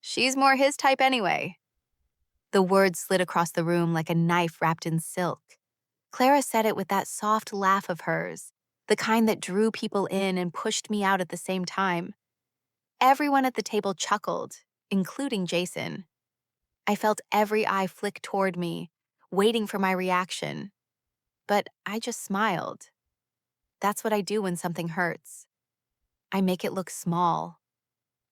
She's more his type anyway. The words slid across the room like a knife wrapped in silk. Clara said it with that soft laugh of hers, the kind that drew people in and pushed me out at the same time. Everyone at the table chuckled, including Jason. I felt every eye flick toward me, waiting for my reaction. But I just smiled. That's what I do when something hurts. I make it look small.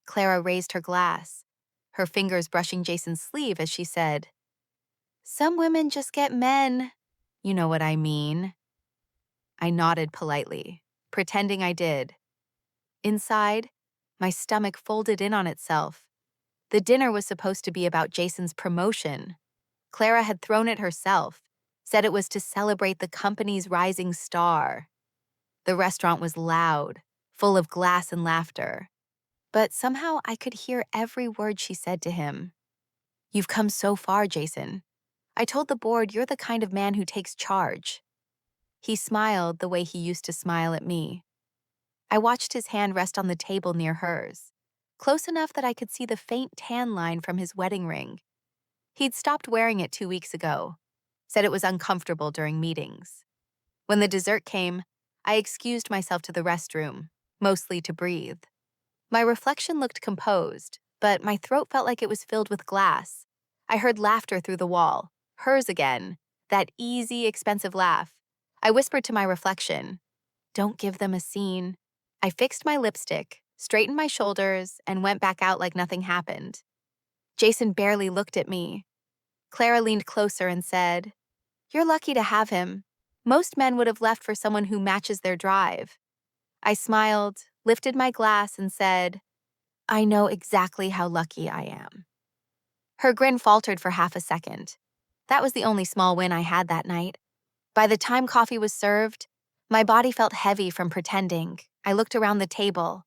Clara raised her glass, her fingers brushing Jason's sleeve as she said, "Some women just get men. You know what I mean." I nodded politely, pretending I did. Inside, my stomach folded in on itself. The dinner was supposed to be about Jason's promotion. Clara had thrown it herself, said it was to celebrate the company's rising star. The restaurant was loud, full of glass and laughter. But somehow I could hear every word she said to him. "You've come so far, Jason. I told the board you're the kind of man who takes charge." He smiled the way he used to smile at me. I watched his hand rest on the table near hers, close enough that I could see the faint tan line from his wedding ring. He'd stopped wearing it 2 weeks ago, said it was uncomfortable during meetings. When the dessert came, I excused myself to the restroom, mostly to breathe. My reflection looked composed, but my throat felt like it was filled with glass. I heard laughter through the wall, hers again, that easy, expensive laugh. I whispered to my reflection, "Don't give them a scene." I fixed my lipstick, straightened my shoulders, and went back out like nothing happened. Jason barely looked at me. Clara leaned closer and said, "You're lucky to have him. Most men would have left for someone who matches their drive." I smiled, lifted my glass, and said, "I know exactly how lucky I am." Her grin faltered for half a second. That was the only small win I had that night. By the time coffee was served, my body felt heavy from pretending. I looked around the table.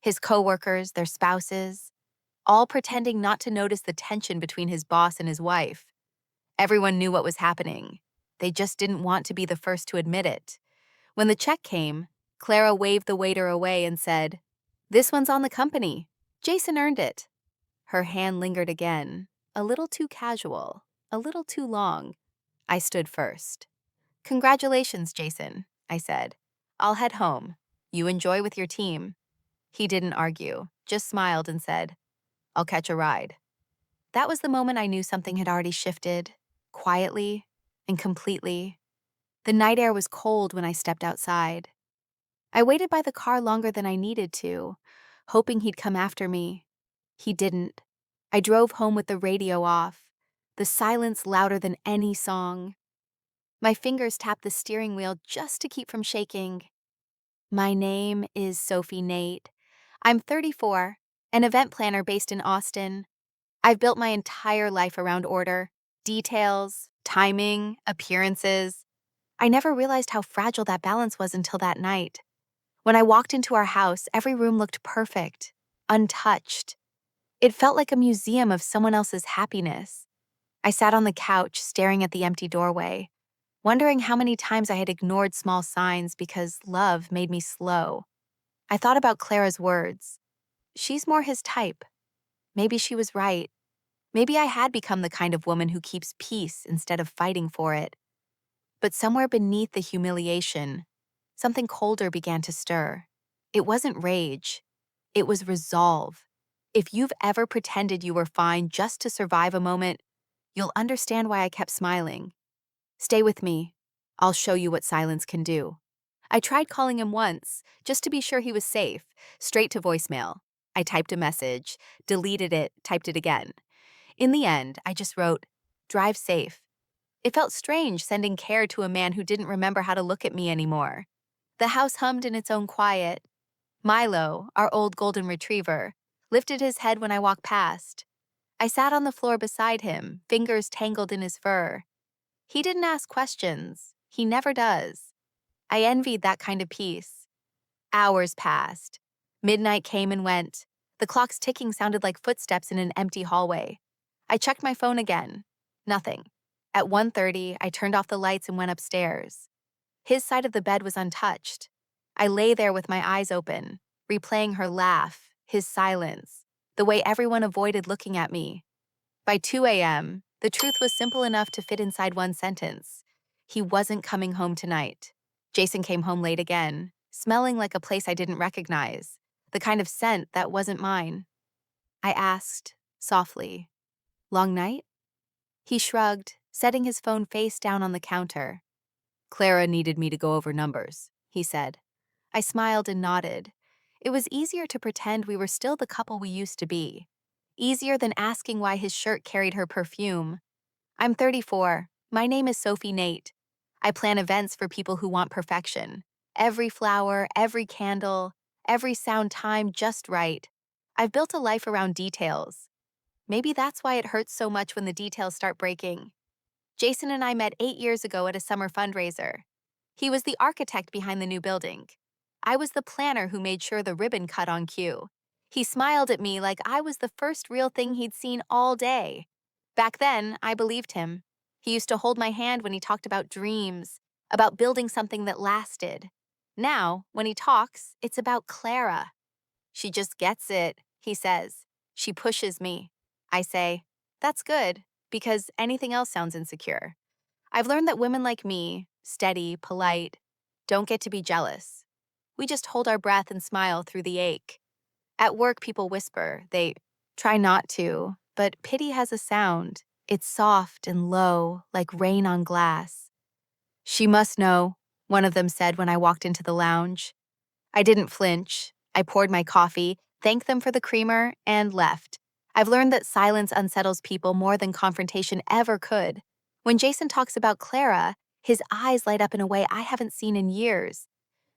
His coworkers, their spouses, all pretending not to notice the tension between his boss and his wife. Everyone knew what was happening. They just didn't want to be the first to admit it. When the check came, Clara waved the waiter away and said, "This one's on the company. Jason earned it." Her hand lingered again, a little too casual, a little too long. I stood first. "Congratulations, Jason," I said. "I'll head home. You enjoy with your team." He didn't argue, just smiled and said, "I'll catch a ride." That was the moment I knew something had already shifted, quietly and completely. The night air was cold when I stepped outside. I waited by the car longer than I needed to, hoping he'd come after me. He didn't. I drove home with the radio off, the silence louder than any song. My fingers tapped the steering wheel just to keep from shaking. My name is Sophie Nate. I'm 34, an event planner based in Austin. I've built my entire life around order, details, timing, appearances. I never realized how fragile that balance was until that night. When I walked into our house, every room looked perfect, untouched. It felt like a museum of someone else's happiness. I sat on the couch, staring at the empty doorway, wondering how many times I had ignored small signs because love made me slow. I thought about Clara's words. She's more his type. Maybe she was right. Maybe I had become the kind of woman who keeps peace instead of fighting for it. But somewhere beneath the humiliation, something colder began to stir. It wasn't rage. It was resolve. If you've ever pretended you were fine just to survive a moment, you'll understand why I kept smiling. Stay with me. I'll show you what silence can do. I tried calling him once, just to be sure he was safe, straight to voicemail. I typed a message, deleted it, typed it again. In the end, I just wrote, "Drive safe." It felt strange sending care to a man who didn't remember how to look at me anymore. The house hummed in its own quiet. Milo, our old golden retriever, lifted his head when I walked past. I sat on the floor beside him, fingers tangled in his fur. He didn't ask questions. He never does. I envied that kind of peace. Hours passed. Midnight came and went. The clock's ticking sounded like footsteps in an empty hallway. I checked my phone again. Nothing. At 1:30, I turned off the lights and went upstairs. His side of the bed was untouched. I lay there with my eyes open, replaying her laugh, his silence, the way everyone avoided looking at me. By 2 a.m., the truth was simple enough to fit inside one sentence. He wasn't coming home tonight. Jason came home late again, smelling like a place I didn't recognize, the kind of scent that wasn't mine. I asked, softly, "Long night?" He shrugged, setting his phone face down on the counter. "Clara needed me to go over numbers," he said. I smiled and nodded. It was easier to pretend we were still the couple we used to be. Easier than asking why his shirt carried her perfume. "I'm 34. My name is Sophie Nate. I plan events for people who want perfection. Every flower, every candle, every sound timed just right. I've built a life around details. Maybe that's why it hurts so much when the details start breaking. Jason and I met 8 years ago at a summer fundraiser. He was the architect behind the new building. I was the planner who made sure the ribbon cut on cue. He smiled at me like I was the first real thing he'd seen all day. Back then, I believed him. He used to hold my hand when he talked about dreams, about building something that lasted. Now, when he talks, it's about Clara. "She just gets it," he says. "She pushes me." I say, "That's good, because anything else sounds insecure." I've learned that women like me, steady, polite, don't get to be jealous. We just hold our breath and smile through the ache. At work, people whisper. They try not to, but pity has a sound. It's soft and low, like rain on glass. "She must know," one of them said when I walked into the lounge. I didn't flinch. I poured my coffee, thanked them for the creamer, and left. I've learned that silence unsettles people more than confrontation ever could. When Jason talks about Clara, his eyes light up in a way I haven't seen in years.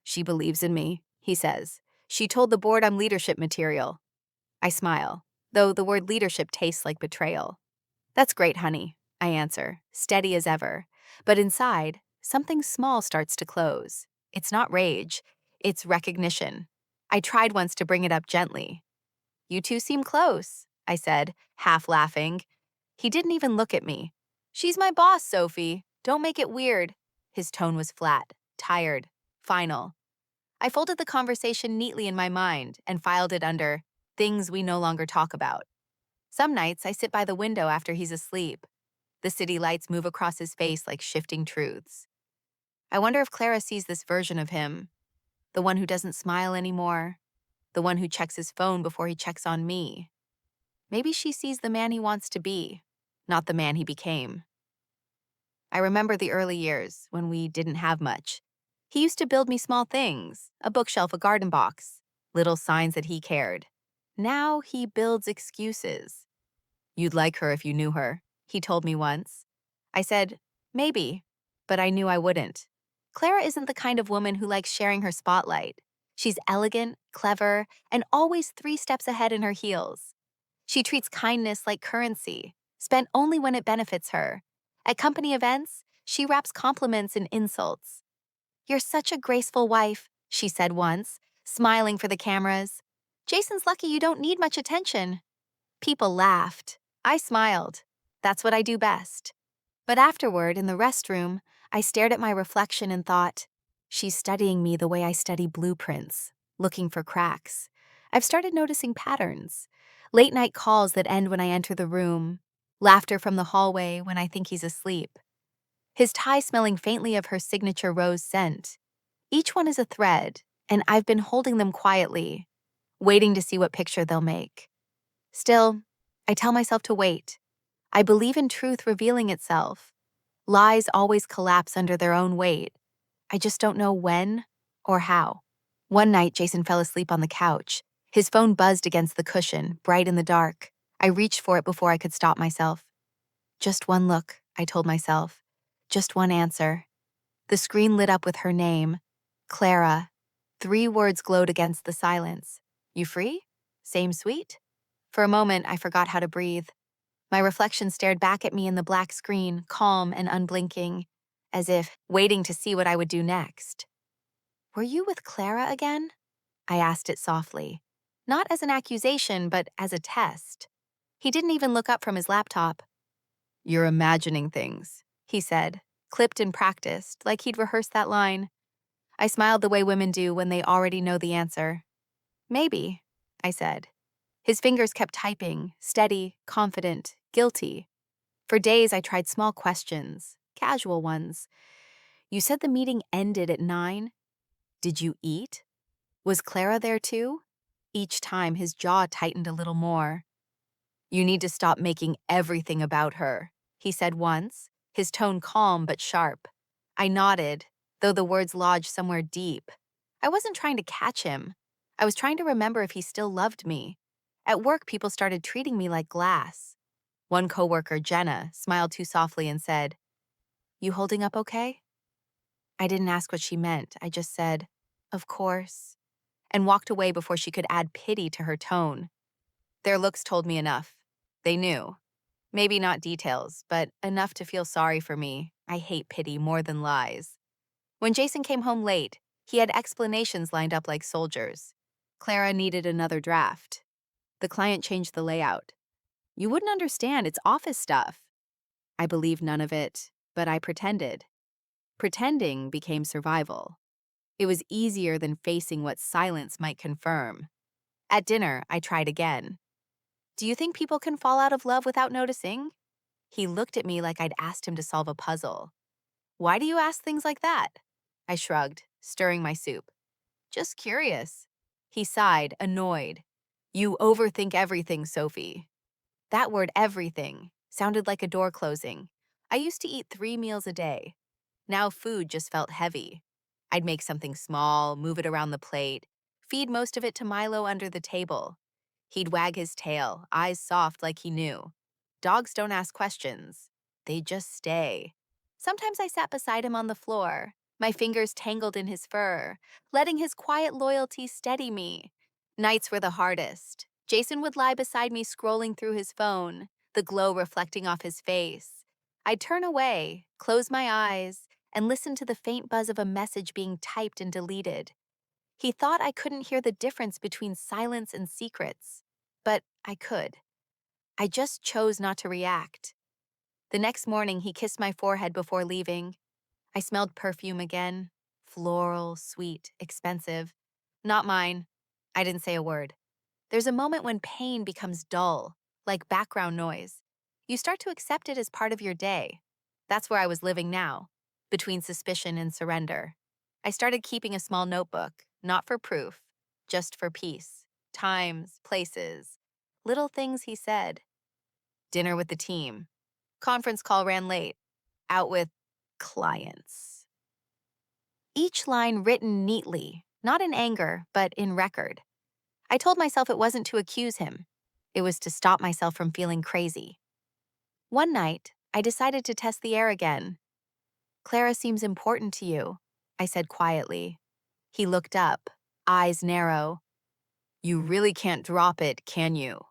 "She believes in me," he says. "She told the board I'm leadership material." I smile, though the word leadership tastes like betrayal. "That's great, honey," I answer, steady as ever. But inside, something small starts to close. It's not rage, it's recognition. I tried once to bring it up gently. "You two seem close," I said, half laughing. He didn't even look at me. "She's my boss, Sophie. Don't make it weird." His tone was flat, tired, final. I folded the conversation neatly in my mind and filed it under things we no longer talk about. Some nights I sit by the window after he's asleep. The city lights move across his face like shifting truths. I wonder if Clara sees this version of him, the one who doesn't smile anymore, the one who checks his phone before he checks on me. Maybe she sees the man he wants to be, not the man he became. I remember the early years when we didn't have much. He used to build me small things, a bookshelf, a garden box, little signs that he cared. Now he builds excuses. "You'd like her if you knew her," he told me once. I said, "Maybe," but I knew I wouldn't. Clara isn't the kind of woman who likes sharing her spotlight. She's elegant, clever, and always 3 steps ahead in her heels. She treats kindness like currency, spent only when it benefits her. At company events, she wraps compliments in insults. "You're such a graceful wife," she said once, smiling for the cameras. "Jason's lucky you don't need much attention." People laughed. I smiled. That's what I do best. But afterward, in the restroom, I stared at my reflection and thought, she's studying me the way I study blueprints, looking for cracks. I've started noticing patterns. Late night calls that end when I enter the room, laughter from the hallway when I think he's asleep, his tie smelling faintly of her signature rose scent. Each one is a thread, and I've been holding them quietly, waiting to see what picture they'll make. Still, I tell myself to wait. I believe in truth revealing itself. Lies always collapse under their own weight. I just don't know when or how. One night, Jason fell asleep on the couch. His phone buzzed against the cushion, bright in the dark. I reached for it before I could stop myself. Just one look, I told myself. Just one answer. The screen lit up with her name, Clara. 3 words glowed against the silence. "You free? Same sweet?" For a moment, I forgot how to breathe. My reflection stared back at me in the black screen, calm and unblinking, as if waiting to see what I would do next. "Were you with Clara again?" I asked it softly. Not as an accusation, but as a test. He didn't even look up from his laptop. "You're imagining things," he said, clipped and practiced, like he'd rehearsed that line. I smiled the way women do when they already know the answer. "Maybe," I said. His fingers kept typing, steady, confident, guilty. For days, I tried small questions, casual ones. You said the meeting ended at 9? Did you eat? Was Clara there too? Each time, his jaw tightened a little more. You need to stop making everything about her, he said once, his tone calm but sharp. I nodded, though the words lodged somewhere deep. I wasn't trying to catch him. I was trying to remember if he still loved me. At work, people started treating me like glass. One coworker, Jenna, smiled too softly and said, "You holding up okay?" I didn't ask what she meant. I just said, "Of course," and walked away before she could add pity to her tone. Their looks told me enough. They knew. Maybe not details, but enough to feel sorry for me. I hate pity more than lies. When Jason came home late, he had explanations lined up like soldiers. Clara needed another draft. The client changed the layout. You wouldn't understand, it's office stuff. I believed none of it, but I pretended. Pretending became survival. It was easier than facing what silence might confirm. At dinner, I tried again. Do you think people can fall out of love without noticing? He looked at me like I'd asked him to solve a puzzle. Why do you ask things like that? I shrugged, stirring my soup. Just curious. He sighed, annoyed. You overthink everything, Sophie. That word everything sounded like a door closing. I used to eat 3 meals a day. Now food just felt heavy. I'd make something small, move it around the plate, feed most of it to Milo under the table. He'd wag his tail, eyes soft like he knew. Dogs don't ask questions. They just stay. Sometimes I sat beside him on the floor, my fingers tangled in his fur, letting his quiet loyalty steady me. Nights were the hardest. Jason would lie beside me scrolling through his phone, the glow reflecting off his face. I'd turn away, close my eyes, and listen to the faint buzz of a message being typed and deleted. He thought I couldn't hear the difference between silence and secrets, but I could. I just chose not to react. The next morning, he kissed my forehead before leaving. I smelled perfume again. Floral, sweet, expensive. Not mine. I didn't say a word. There's a moment when pain becomes dull, like background noise. You start to accept it as part of your day. That's where I was living now, between suspicion and surrender. I started keeping a small notebook, not for proof, just for peace. Times, places, little things he said. Dinner with the team. Conference call ran late. Out with clients. Each line written neatly, not in anger, but in record. I told myself it wasn't to accuse him. It was to stop myself from feeling crazy. One night, I decided to test the air again. Clara seems important to you, I said quietly. He looked up, eyes narrow. You really can't drop it, can you?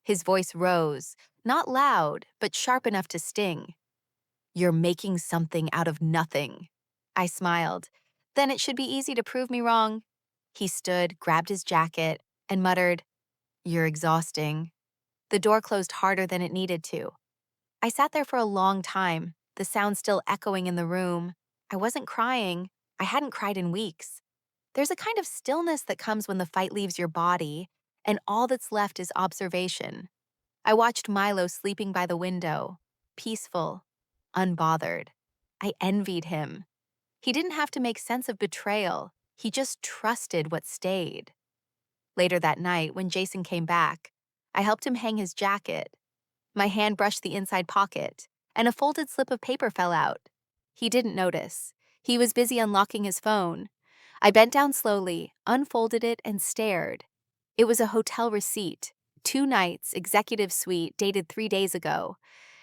His voice rose, not loud, but sharp enough to sting. You're making something out of nothing. I smiled. Then it should be easy to prove me wrong. He stood, grabbed his jacket, and muttered, You're exhausting. The door closed harder than it needed to. I sat there for a long time, the sound still echoing in the room. I wasn't crying. I hadn't cried in weeks. There's a kind of stillness that comes when the fight leaves your body, and all that's left is observation. I watched Milo sleeping by the window, peaceful, unbothered. I envied him. He didn't have to make sense of betrayal. He just trusted what stayed. Later that night, when Jason came back, I helped him hang his jacket. My hand brushed the inside pocket, and a folded slip of paper fell out. He didn't notice. He was busy unlocking his phone. I bent down slowly, unfolded it, and stared. It was a hotel receipt, 2 nights, executive suite, dated 3 days ago.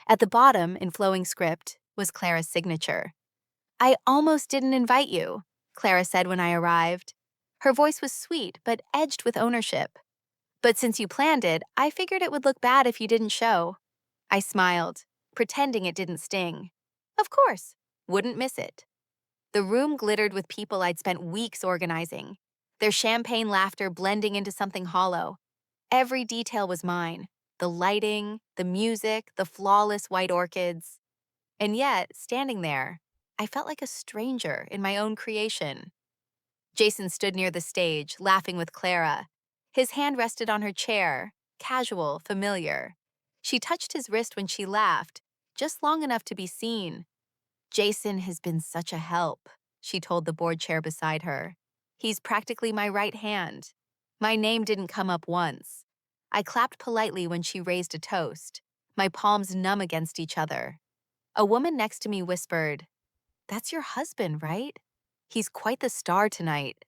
At the bottom, in flowing script, was Clara's signature. I almost didn't invite you, Clara said when I arrived. Her voice was sweet, but edged with ownership. But since you planned it, I figured it would look bad if you didn't show. I smiled, pretending it didn't sting. Of course, wouldn't miss it. The room glittered with people I'd spent weeks organizing, their champagne laughter blending into something hollow. Every detail was mine. The lighting, the music, the flawless white orchids. And yet, standing there, I felt like a stranger in my own creation. Jason stood near the stage, laughing with Clara. His hand rested on her chair, casual, familiar. She touched his wrist when she laughed, just long enough to be seen. Jason has been such a help, she told the board chair beside her. He's practically my right hand. My name didn't come up once. I clapped politely when she raised a toast, my palms numb against each other. A woman next to me whispered, "That's your husband, right? He's quite the star tonight."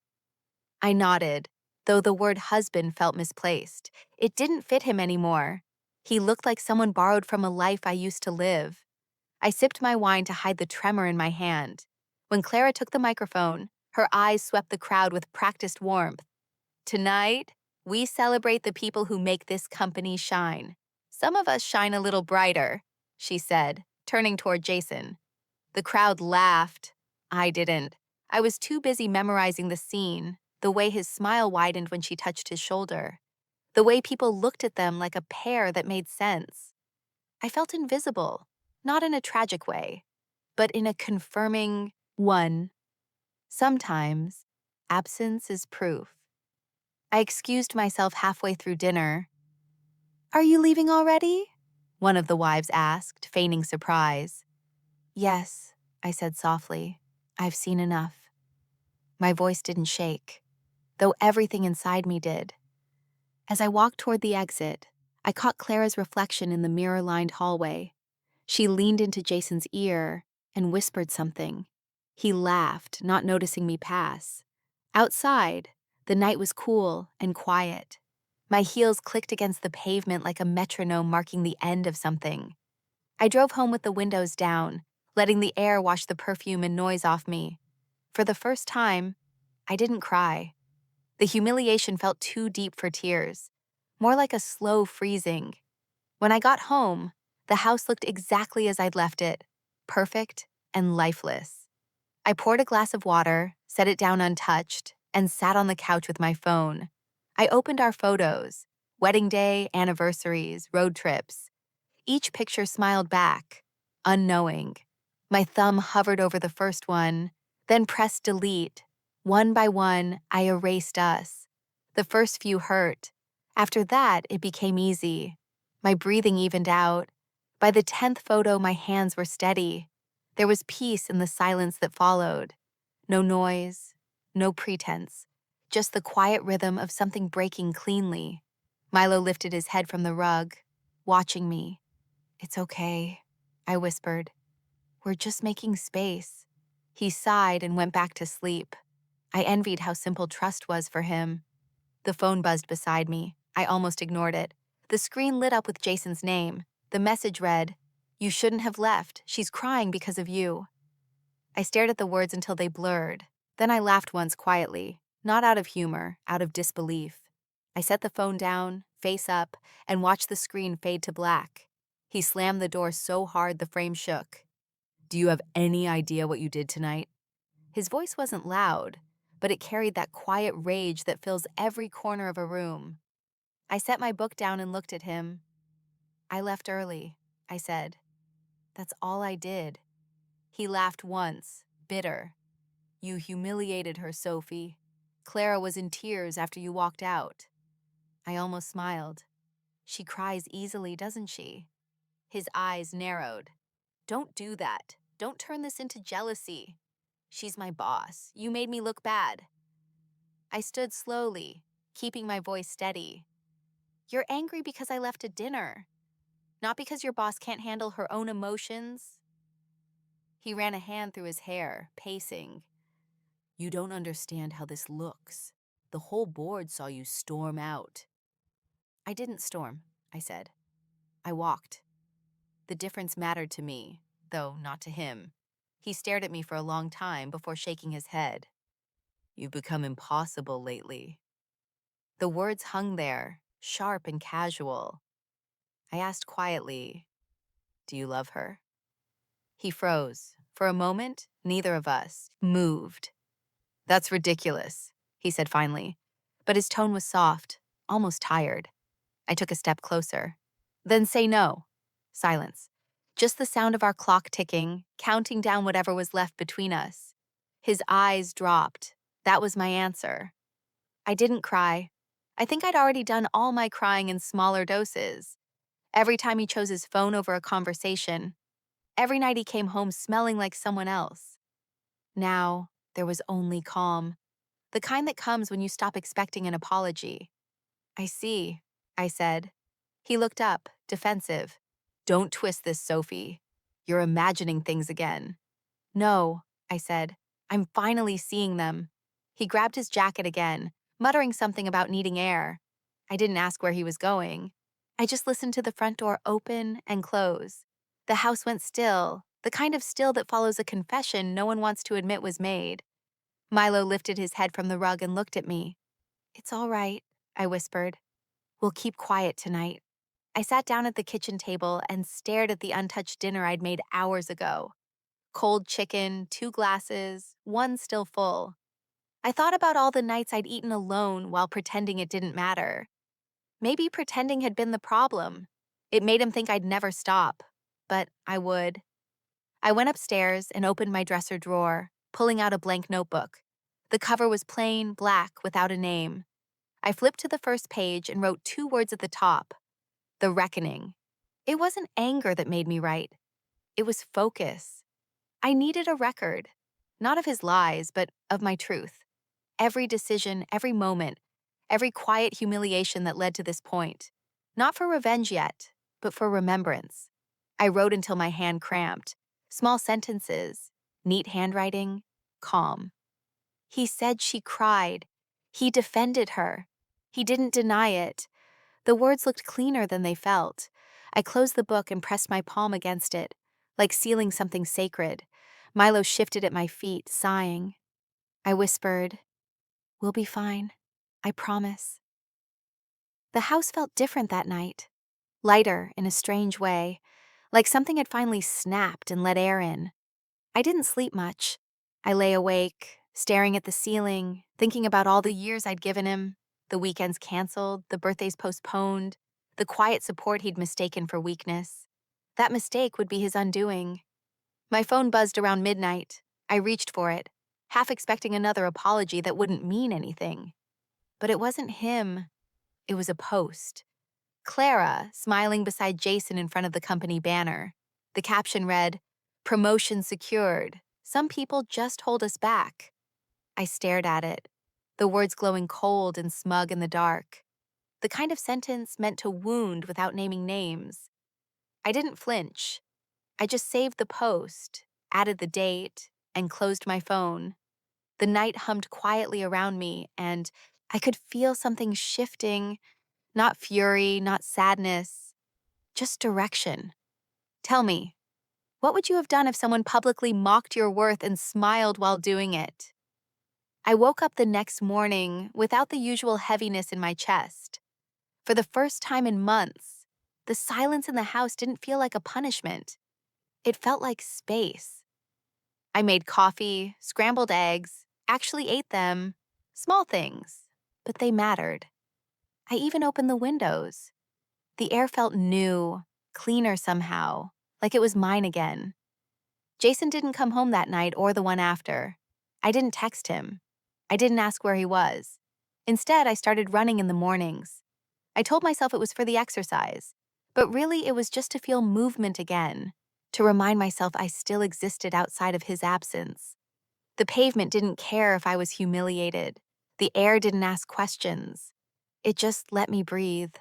I nodded, though the word husband felt misplaced. It didn't fit him anymore. He looked like someone borrowed from a life I used to live. I sipped my wine to hide the tremor in my hand. When Clara took the microphone, her eyes swept the crowd with practiced warmth. "Tonight, we celebrate the people who make this company shine. Some of us shine a little brighter," she said, turning toward Jason. The crowd laughed. I didn't. I was too busy memorizing the scene, the way his smile widened when she touched his shoulder, the way people looked at them like a pair that made sense. I felt invisible, not in a tragic way, but in a confirming one. Sometimes, absence is proof. I excused myself halfway through dinner. "Are you leaving already?" one of the wives asked, feigning surprise. "Yes," I said softly. "I've seen enough." My voice didn't shake, though everything inside me did. As I walked toward the exit, I caught Clara's reflection in the mirror-lined hallway. She leaned into Jason's ear and whispered something. He laughed, not noticing me pass. Outside, the night was cool and quiet. My heels clicked against the pavement like a metronome marking the end of something. I drove home with the windows down, letting the air wash the perfume and noise off me. For the first time, I didn't cry. The humiliation felt too deep for tears, more like a slow freezing. When I got home, the house looked exactly as I'd left it, perfect and lifeless. I poured a glass of water, set it down untouched, and sat on the couch with my phone. I opened our photos, wedding day, anniversaries, road trips. Each picture smiled back, unknowing. My thumb hovered over the first one, then pressed delete. One by one, I erased us. The first few hurt. After that, it became easy. My breathing evened out. By the 10th photo, my hands were steady. There was peace in the silence that followed. No noise, no pretense, just the quiet rhythm of something breaking cleanly. Milo lifted his head from the rug, watching me. "It's okay," I whispered. "We're just making space." He sighed and went back to sleep. I envied how simple trust was for him. The phone buzzed beside me. I almost ignored it. The screen lit up with Jason's name. The message read, "You shouldn't have left. She's crying because of you." I stared at the words until they blurred. Then I laughed once quietly, not out of humor, out of disbelief. I set the phone down, face up, and watched the screen fade to black. He slammed the door so hard the frame shook. "Do you have any idea what you did tonight?" His voice wasn't loud, but it carried that quiet rage that fills every corner of a room. I set my book down and looked at him. "I left early," I said. "That's all I did." He laughed once, bitter. "You humiliated her, Sophie. Clara was in tears after you walked out." I almost smiled. "She cries easily, doesn't she?" His eyes narrowed. "Don't do that. Don't turn this into jealousy. She's my boss. You made me look bad." I stood slowly, keeping my voice steady. "You're angry because I left a dinner, not because your boss can't handle her own emotions." He ran a hand through his hair, pacing. "You don't understand how this looks. The whole board saw you storm out." "I didn't storm," I said. "I walked." The difference mattered to me, though not to him. He stared at me for a long time before shaking his head. "You've become impossible lately." The words hung there, sharp and casual. I asked quietly, "Do you love her?" He froze. For a moment, neither of us moved. "That's ridiculous," he said finally, but his tone was soft, almost tired. I took a step closer. "Then say no." Silence. Just the sound of our clock ticking, counting down whatever was left between us. His eyes dropped. That was my answer. I didn't cry. I think I'd already done all my crying in smaller doses. Every time he chose his phone over a conversation, every night he came home smelling like someone else. Now, there was only calm, the kind that comes when you stop expecting an apology. I see, I said. He looked up, defensive. Don't twist this, Sophie. You're imagining things again. No, I said. I'm finally seeing them. He grabbed his jacket again, muttering something about needing air. I didn't ask where he was going. I just listened to the front door open and close. The house went still, the kind of still that follows a confession no one wants to admit was made. Milo lifted his head from the rug and looked at me. It's all right, I whispered. We'll keep quiet tonight. I sat down at the kitchen table and stared at the untouched dinner I'd made hours ago. Cold chicken, 2 glasses, one still full. I thought about all the nights I'd eaten alone while pretending it didn't matter. Maybe pretending had been the problem. It made him think I'd never stop. But I would. I went upstairs and opened my dresser drawer, pulling out a blank notebook. The cover was plain, black, without a name. I flipped to the first page and wrote 2 words at the top. The Reckoning. It wasn't anger that made me write. It was focus. I needed a record, not of his lies, but of my truth. Every decision, every moment, every quiet humiliation that led to this point. Not for revenge yet, but for remembrance. I wrote until my hand cramped. Small sentences, neat handwriting, calm. He said she cried. He defended her. He didn't deny it. The words looked cleaner than they felt. I closed the book and pressed my palm against it, like sealing something sacred. Milo shifted at my feet, sighing. I whispered, "We'll be fine. I promise." The house felt different that night. Lighter in a strange way, like something had finally snapped and let air in. I didn't sleep much. I lay awake, staring at the ceiling, thinking about all the years I'd given him, the weekends canceled, the birthdays postponed, the quiet support he'd mistaken for weakness. That mistake would be his undoing. My phone buzzed around midnight. I reached for it, half expecting another apology that wouldn't mean anything. But it wasn't him. It was a post. Clara, smiling beside Jason in front of the company banner. The caption read, "Promotion secured. Some people just hold us back." I stared at it, the words glowing cold and smug in the dark. The kind of sentence meant to wound without naming names. I didn't flinch. I just saved the post, added the date, and closed my phone. The night hummed quietly around me, and I could feel something shifting, not fury, not sadness, just direction. Tell me, what would you have done if someone publicly mocked your worth and smiled while doing it? I woke up the next morning without the usual heaviness in my chest. For the first time in months, the silence in the house didn't feel like a punishment. It felt like space. I made coffee, scrambled eggs, actually ate them. Small things, but they mattered. I even opened the windows. The air felt new, cleaner somehow, like it was mine again. Jason didn't come home that night or the one after. I didn't text him. I didn't ask where he was. Instead, I started running in the mornings. I told myself it was for the exercise, but really it was just to feel movement again, to remind myself I still existed outside of his absence. The pavement didn't care if I was humiliated. The air didn't ask questions. It just let me breathe.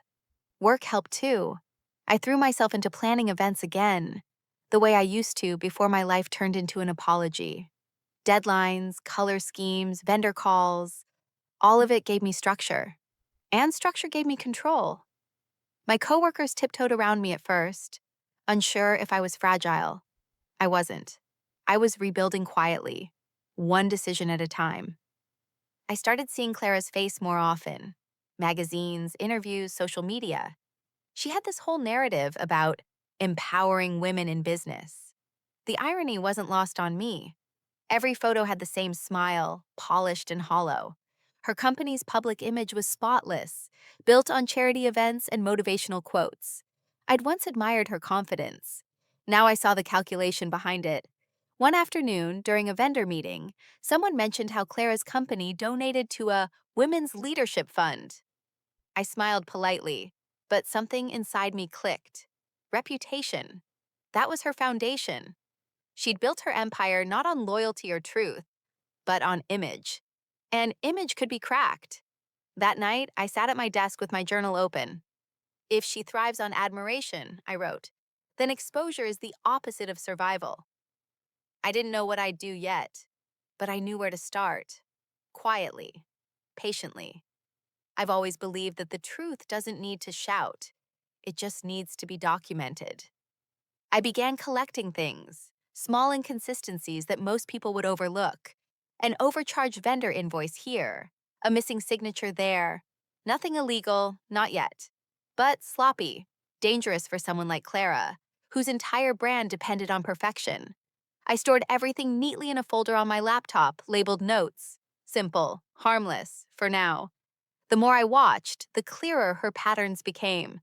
Work helped too. I threw myself into planning events again, the way I used to before my life turned into an apology. Deadlines, color schemes, vendor calls, all of it gave me structure. And structure gave me control. My coworkers tiptoed around me at first, unsure if I was fragile. I wasn't. I was rebuilding quietly, one decision at a time. I started seeing Clara's face more often. Magazines, interviews, social media. She had this whole narrative about empowering women in business. The irony wasn't lost on me. Every photo had the same smile, polished and hollow. Her company's public image was spotless, built on charity events and motivational quotes. I'd once admired her confidence. Now I saw the calculation behind it. One afternoon, during a vendor meeting, someone mentioned how Clara's company donated to a women's leadership fund. I smiled politely, but something inside me clicked. Reputation. That was her foundation. She'd built her empire not on loyalty or truth, but on image. And image could be cracked. That night, I sat at my desk with my journal open. If she thrives on admiration, I wrote, then exposure is the opposite of survival. I didn't know what I'd do yet, but I knew where to start. Quietly, patiently. I've always believed that the truth doesn't need to shout. It just needs to be documented. I began collecting things, small inconsistencies that most people would overlook. An overcharged vendor invoice here, a missing signature there. Nothing illegal, not yet. But sloppy, dangerous for someone like Clara, whose entire brand depended on perfection. I stored everything neatly in a folder on my laptop, labeled notes. Simple, harmless, for now. The more I watched, the clearer her patterns became.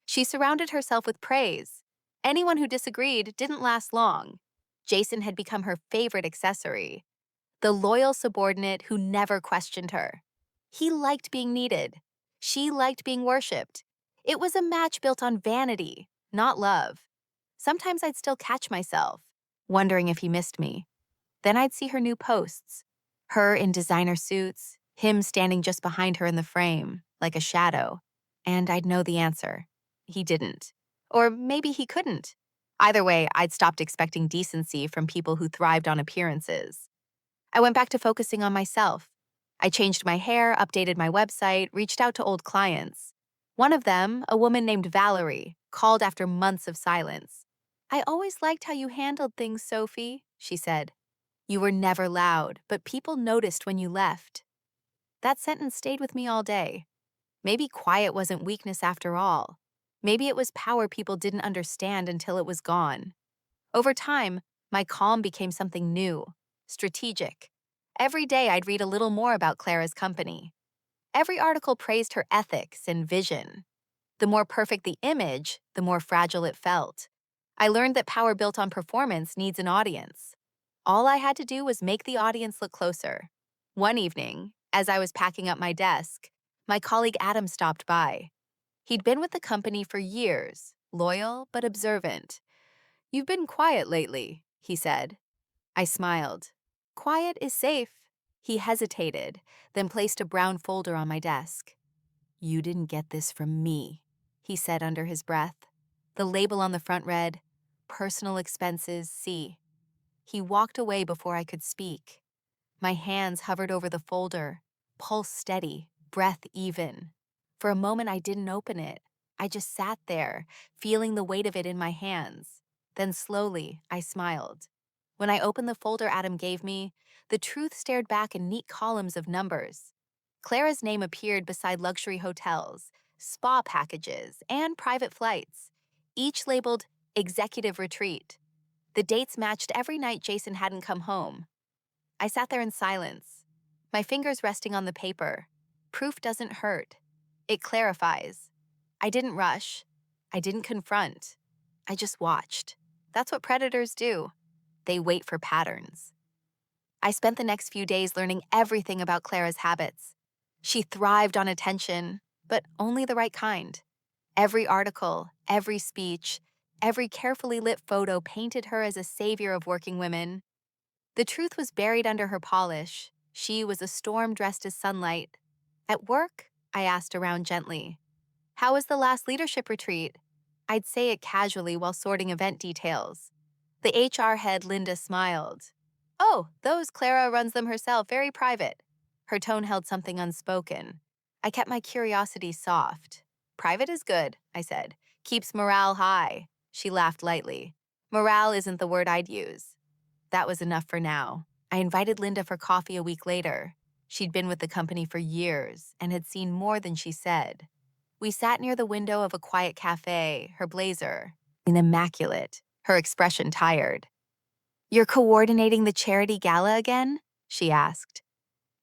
She surrounded herself with praise. Anyone who disagreed didn't last long. Jason had become her favorite accessory, the loyal subordinate who never questioned her. He liked being needed. She liked being worshipped. It was a match built on vanity, not love. Sometimes I'd still catch myself, wondering if he missed me. Then I'd see her new posts. Her in designer suits, him standing just behind her in the frame, like a shadow. And I'd know the answer. He didn't. Or maybe he couldn't. Either way, I'd stopped expecting decency from people who thrived on appearances. I went back to focusing on myself. I changed my hair, updated my website, reached out to old clients. One of them, a woman named Valerie, called after months of silence. I always liked how you handled things, Sophie, she said. You were never loud, but people noticed when you left. That sentence stayed with me all day. Maybe quiet wasn't weakness after all. Maybe it was power people didn't understand until it was gone. Over time, my calm became something new, strategic. Every day I'd read a little more about Clara's company. Every article praised her ethics and vision. The more perfect the image, the more fragile it felt. I learned that power built on performance needs an audience. All I had to do was make the audience look closer. One evening, as I was packing up my desk, my colleague Adam stopped by. He'd been with the company for years, loyal but observant. You've been quiet lately, he said. I smiled. Quiet is safe. He hesitated, then placed a brown folder on my desk. You didn't get this from me, he said under his breath. The label on the front read, Personal Expenses C. He walked away before I could speak. My hands hovered over the folder, pulse steady, breath even. For a moment, I didn't open it. I just sat there, feeling the weight of it in my hands. Then slowly, I smiled. When I opened the folder Adam gave me, the truth stared back in neat columns of numbers. Clara's name appeared beside luxury hotels, spa packages, and private flights, each labeled Executive Retreat. The dates matched every night Jason hadn't come home. I sat there in silence, my fingers resting on the paper. Proof doesn't hurt. It clarifies. I didn't rush. I didn't confront. I just watched. That's what predators do. They wait for patterns. I spent the next few days learning everything about Clara's habits. She thrived on attention, but only the right kind. Every article, every speech, every carefully lit photo painted her as a savior of working women. The truth was buried under her polish. She was a storm dressed as sunlight. At work, I asked around gently. How was the last leadership retreat? I'd say it casually while sorting event details. The HR head, Linda, smiled. Oh, those Clara runs them herself, very private. Her tone held something unspoken. I kept my curiosity soft. Private is good, I said. Keeps morale high. She laughed lightly. Morale isn't the word I'd use. That was enough for now. I invited Linda for coffee a week later. She'd been with the company for years and had seen more than she said. We sat near the window of a quiet cafe, her blazer immaculate, her expression tired. You're coordinating the charity gala again? She asked.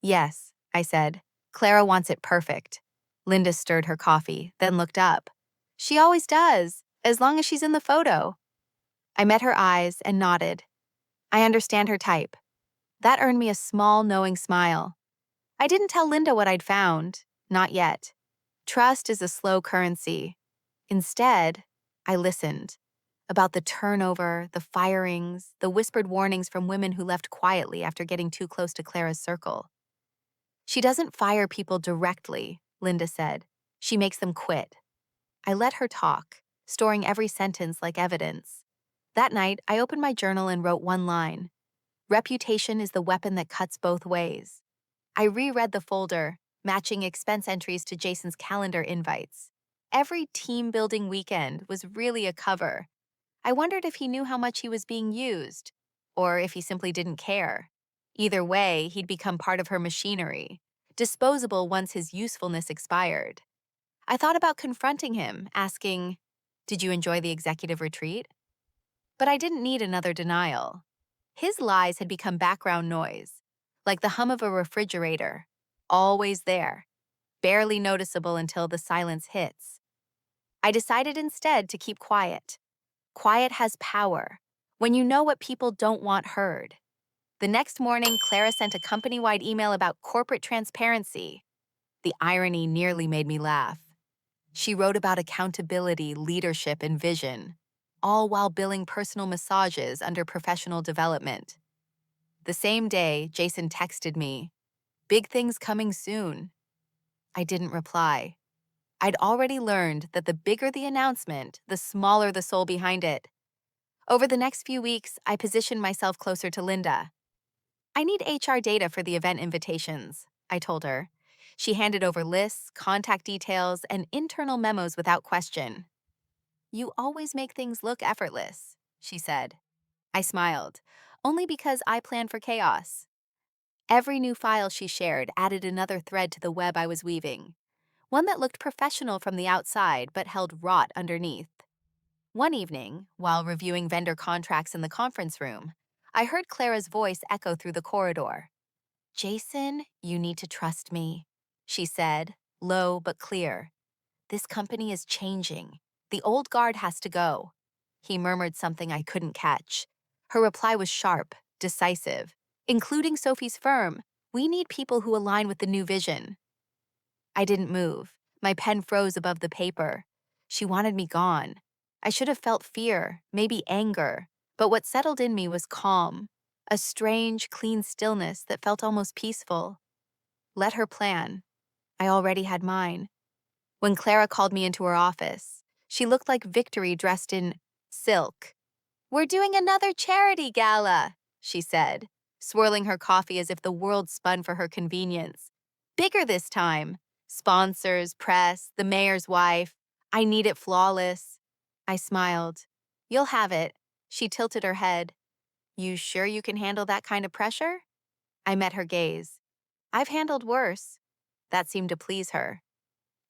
Yes, I said. Clara wants it perfect. Linda stirred her coffee, then looked up. She always does, as long as she's in the photo. I met her eyes and nodded. I understand her type. That earned me a small, knowing smile. I didn't tell Linda what I'd found. Not yet. Trust is a slow currency. Instead, I listened about the turnover, the firings, the whispered warnings from women who left quietly after getting too close to Clara's circle. She doesn't fire people directly, Linda said. She makes them quit. I let her talk, storing every sentence like evidence. That night, I opened my journal and wrote one line. Reputation is the weapon that cuts both ways. I reread the folder, matching expense entries to Jason's calendar invites. Every team-building weekend was really a cover. I wondered if he knew how much he was being used, or if he simply didn't care. Either way, he'd become part of her machinery, disposable once his usefulness expired. I thought about confronting him, asking, "Did you enjoy the executive retreat?" But I didn't need another denial. His lies had become background noise, like the hum of a refrigerator, always there, barely noticeable until the silence hits. I decided instead to keep quiet. Quiet has power, when you know what people don't want heard. The next morning, Clara sent a company-wide email about corporate transparency. The irony nearly made me laugh. She wrote about accountability, leadership, and vision, all while billing personal massages under professional development. The same day, Jason texted me, "Big things coming soon." I didn't reply. I'd already learned that the bigger the announcement, the smaller the soul behind it. Over the next few weeks, I positioned myself closer to Linda. "I need HR data for the event invitations," I told her. She handed over lists, contact details, and internal memos without question. "You always make things look effortless," she said. I smiled, only because I plan for chaos. Every new file she shared added another thread to the web I was weaving, one that looked professional from the outside but held rot underneath. One evening, while reviewing vendor contracts in the conference room, I heard Clara's voice echo through the corridor. "Jason, you need to trust me," she said, low but clear. "This company is changing. The old guard has to go." He murmured something I couldn't catch. Her reply was sharp, decisive. "Including Sophie's firm, we need people who align with the new vision." I didn't move. My pen froze above the paper. She wanted me gone. I should have felt fear, maybe anger, but what settled in me was calm, a strange, clean stillness that felt almost peaceful. Let her plan. I already had mine. When Clara called me into her office, she looked like victory dressed in silk. "We're doing another charity gala," she said, swirling her coffee as if the world spun for her convenience. "Bigger this time. Sponsors, press, the mayor's wife. I need it flawless." I smiled. "You'll have it." She tilted her head. "You sure you can handle that kind of pressure?" I met her gaze. "I've handled worse." That seemed to please her.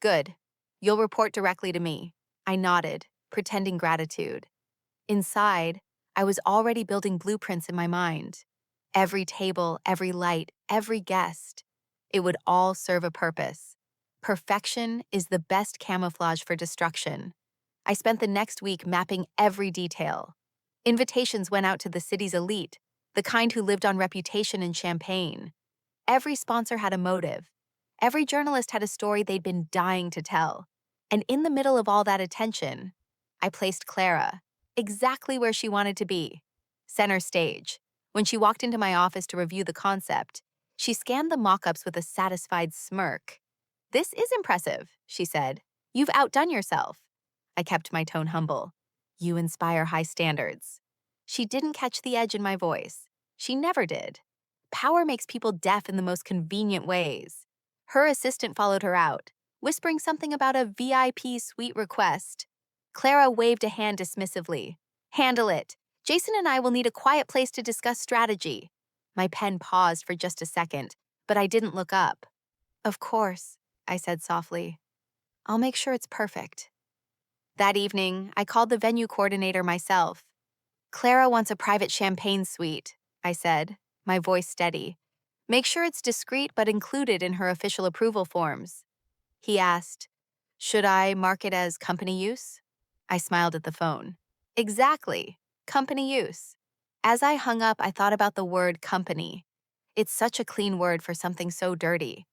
"Good. You'll report directly to me." I nodded, pretending gratitude. Inside, I was already building blueprints in my mind. Every table, every light, every guest. It would all serve a purpose. Perfection is the best camouflage for destruction. I spent the next week mapping every detail. Invitations went out to the city's elite, the kind who lived on reputation and champagne. Every sponsor had a motive. Every journalist had a story they'd been dying to tell. And in the middle of all that attention, I placed Clara, exactly where she wanted to be, center stage. When she walked into my office to review the concept, she scanned the mock-ups with a satisfied smirk. "This is impressive," she said. "You've outdone yourself." I kept my tone humble. "You inspire high standards." She didn't catch the edge in my voice. She never did. Power makes people deaf in the most convenient ways. Her assistant followed her out, whispering something about a VIP suite request. Clara waved a hand dismissively. "Handle it. Jason and I will need a quiet place to discuss strategy." My pen paused for just a second, but I didn't look up. "Of course," I said softly. "I'll make sure it's perfect." That evening, I called the venue coordinator myself. "Clara wants a private champagne suite," I said, my voice steady. "Make sure it's discreet but included in her official approval forms." He asked, "Should I mark it as company use?" I smiled at the phone. "Exactly, company use." As I hung up, I thought about the word company. It's such a clean word for something so dirty.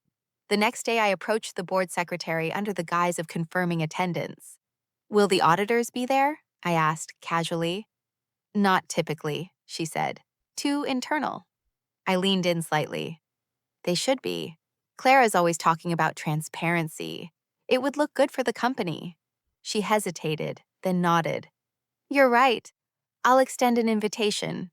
The next day, I approached the board secretary under the guise of confirming attendance. Will the auditors be there? I asked casually. Not typically, she said. Too internal. I leaned in slightly. They should be. Clara's always talking about transparency. It would look good for the company. She hesitated, then nodded. You're right. I'll extend an invitation.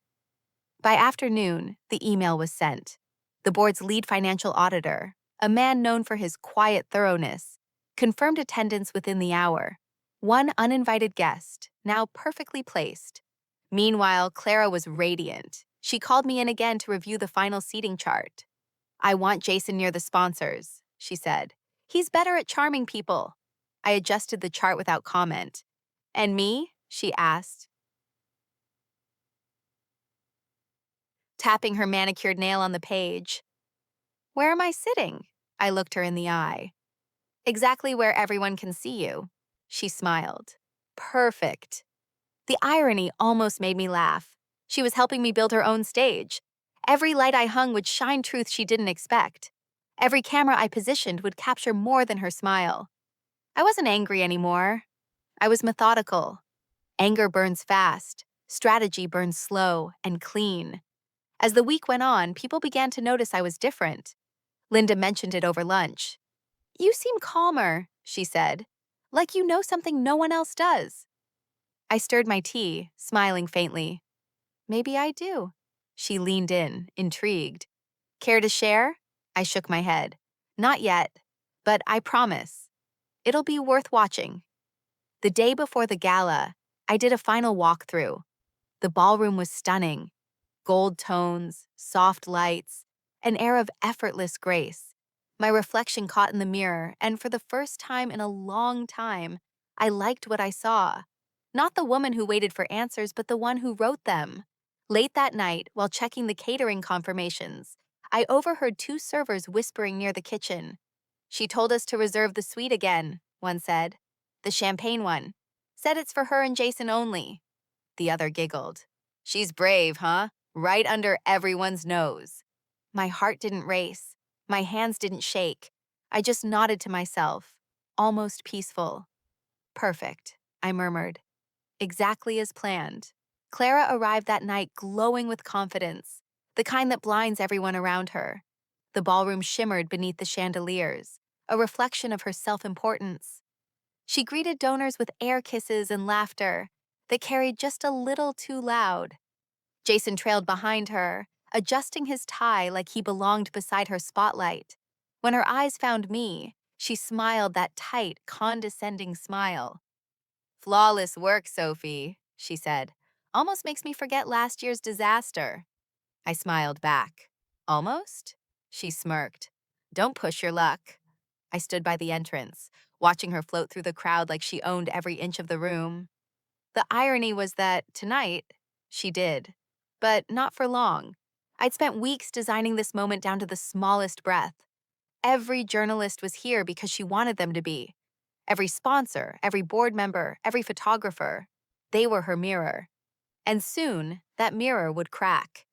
By afternoon, the email was sent. The board's lead financial auditor, a man known for his quiet thoroughness, confirmed attendance within the hour. One uninvited guest, now perfectly placed. Meanwhile, Clara was radiant. She called me in again to review the final seating chart. I want Jason near the sponsors, she said. He's better at charming people. I adjusted the chart without comment. And me? She asked, tapping her manicured nail on the page. Where am I sitting? I looked her in the eye. Exactly where everyone can see you. She smiled. Perfect. The irony almost made me laugh. She was helping me build her own stage. Every light I hung would shine truth she didn't expect. Every camera I positioned would capture more than her smile. I wasn't angry anymore. I was methodical. Anger burns fast. Strategy burns slow and clean. As the week went on, people began to notice I was different. Linda mentioned it over lunch. You seem calmer, she said, like you know something no one else does. I stirred my tea, smiling faintly. Maybe I do. She leaned in, intrigued. Care to share? I shook my head. Not yet, but I promise. It'll be worth watching. The day before the gala, I did a final walkthrough. The ballroom was stunning. Gold tones, soft lights, an air of effortless grace. My reflection caught in the mirror, and for the first time in a long time, I liked what I saw. Not the woman who waited for answers, but the one who wrote them. Late that night, while checking the catering confirmations, I overheard two servers whispering near the kitchen. She told us to reserve the suite again, one said. The champagne one. Said it's for her and Jason only. The other giggled. She's brave, huh? Right under everyone's nose. My heart didn't race. My hands didn't shake. I just nodded to myself, almost peaceful. Perfect, I murmured. Exactly as planned. Clara arrived that night glowing with confidence, the kind that blinds everyone around her. The ballroom shimmered beneath the chandeliers, a reflection of her self-importance. She greeted donors with air kisses and laughter that carried just a little too loud. Jason trailed behind her, adjusting his tie like he belonged beside her spotlight. When her eyes found me, she smiled that tight, condescending smile. Flawless work, Sophie, she said. Almost makes me forget last year's disaster. I smiled back. Almost? She smirked. Don't push your luck. I stood by the entrance, watching her float through the crowd like she owned every inch of the room. The irony was that tonight, she did. But not for long. I'd spent weeks designing this moment down to the smallest breath. Every journalist was here because she wanted them to be. Every sponsor, every board member, every photographer. They were her mirror. And soon, that mirror would crack.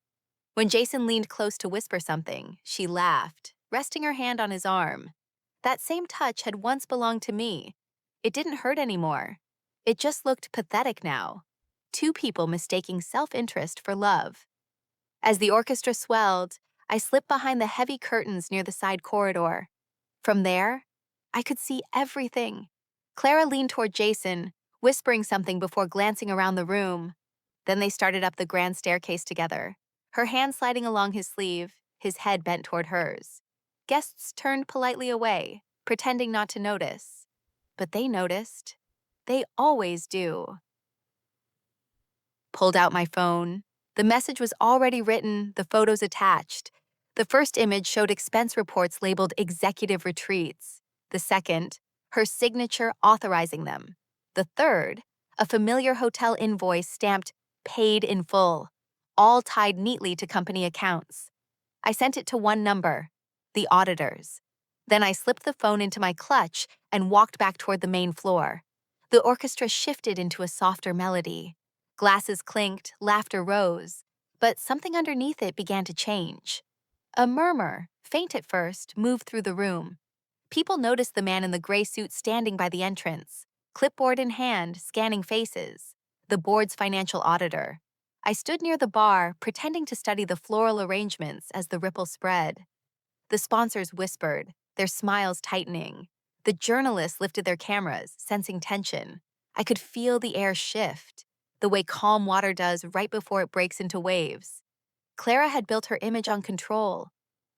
When Jason leaned close to whisper something, she laughed, resting her hand on his arm. That same touch had once belonged to me. It didn't hurt anymore. It just looked pathetic now. Two people mistaking self-interest for love. As the orchestra swelled, I slipped behind the heavy curtains near the side corridor. From there, I could see everything. Clara leaned toward Jason, whispering something before glancing around the room. Then they started up the grand staircase together, her hand sliding along his sleeve, his head bent toward hers. Guests turned politely away, pretending not to notice. But they noticed. They always do. Pulled out my phone. The message was already written, the photos attached. The first image showed expense reports labeled executive retreats. The second, her signature authorizing them. The third, a familiar hotel invoice stamped paid in full, all tied neatly to company accounts. I sent it to one number, the auditors. Then I slipped the phone into my clutch and walked back toward the main floor. The orchestra shifted into a softer melody. Glasses clinked, laughter rose, but something underneath it began to change. A murmur, faint at first, moved through the room. People noticed the man in the gray suit standing by the entrance, clipboard in hand, scanning faces. The board's financial auditor. I stood near the bar, pretending to study the floral arrangements as the ripple spread. The sponsors whispered, their smiles tightening. The journalists lifted their cameras, sensing tension. I could feel the air shift, the way calm water does right before it breaks into waves. Clara had built her image on control.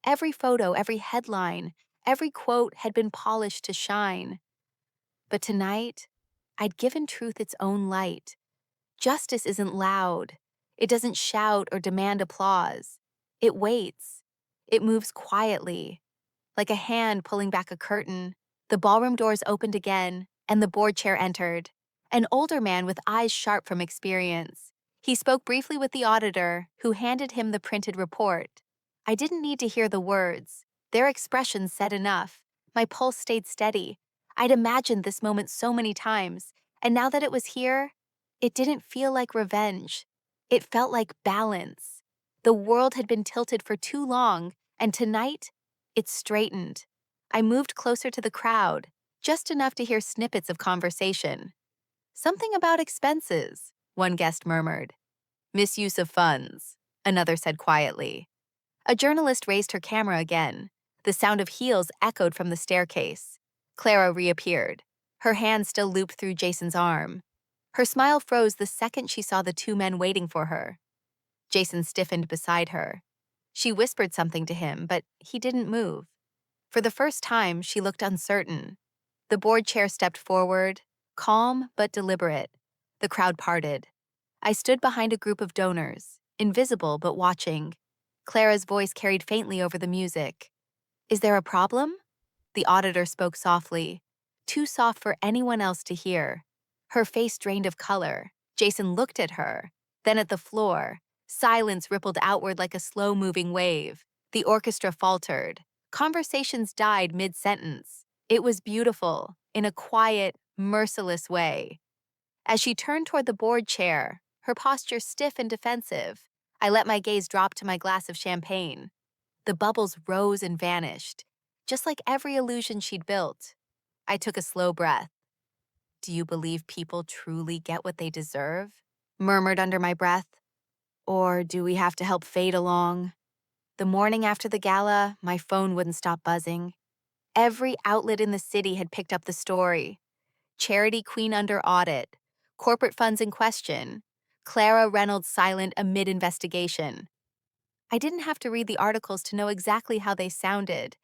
Every photo, every headline, every quote had been polished to shine. But tonight, I'd given truth its own light. Justice isn't loud. It doesn't shout or demand applause. It waits. It moves quietly, like a hand pulling back a curtain. The ballroom doors opened again, and the board chair entered. An older man with eyes sharp from experience. He spoke briefly with the auditor, who handed him the printed report. I didn't need to hear the words. Their expressions said enough. My pulse stayed steady. I'd imagined this moment so many times, and now that it was here, it didn't feel like revenge. It felt like balance. The world had been tilted for too long, and tonight, it straightened. I moved closer to the crowd, just enough to hear snippets of conversation. Something about expenses, one guest murmured. Misuse of funds, another said quietly. A journalist raised her camera again. The sound of heels echoed from the staircase. Clara reappeared, her hand still looped through Jason's arm. Her smile froze the second she saw the two men waiting for her. Jason stiffened beside her. She whispered something to him, but he didn't move. For the first time, she looked uncertain. The board chair stepped forward, calm but deliberate. The crowd parted. I stood behind a group of donors, invisible but watching. Clara's voice carried faintly over the music. Is there a problem? The auditor spoke softly, too soft for anyone else to hear. Her face drained of color. Jason looked at her, then at the floor. Silence rippled outward like a slow-moving wave. The orchestra faltered. Conversations died mid-sentence. It was beautiful, in a quiet, merciless way. As she turned toward the board chair, her posture stiff and defensive, I let my gaze drop to my glass of champagne. The bubbles rose and vanished, just like every illusion she'd built. I took a slow breath. Do you believe people truly get what they deserve? Murmured under my breath. Or do we have to help fade along? The morning after the gala, my phone wouldn't stop buzzing. Every outlet in the city had picked up the story. Charity queen under audit, corporate funds in question, Clara Reynolds silent amid investigation. I didn't have to read the articles to know exactly how they sounded.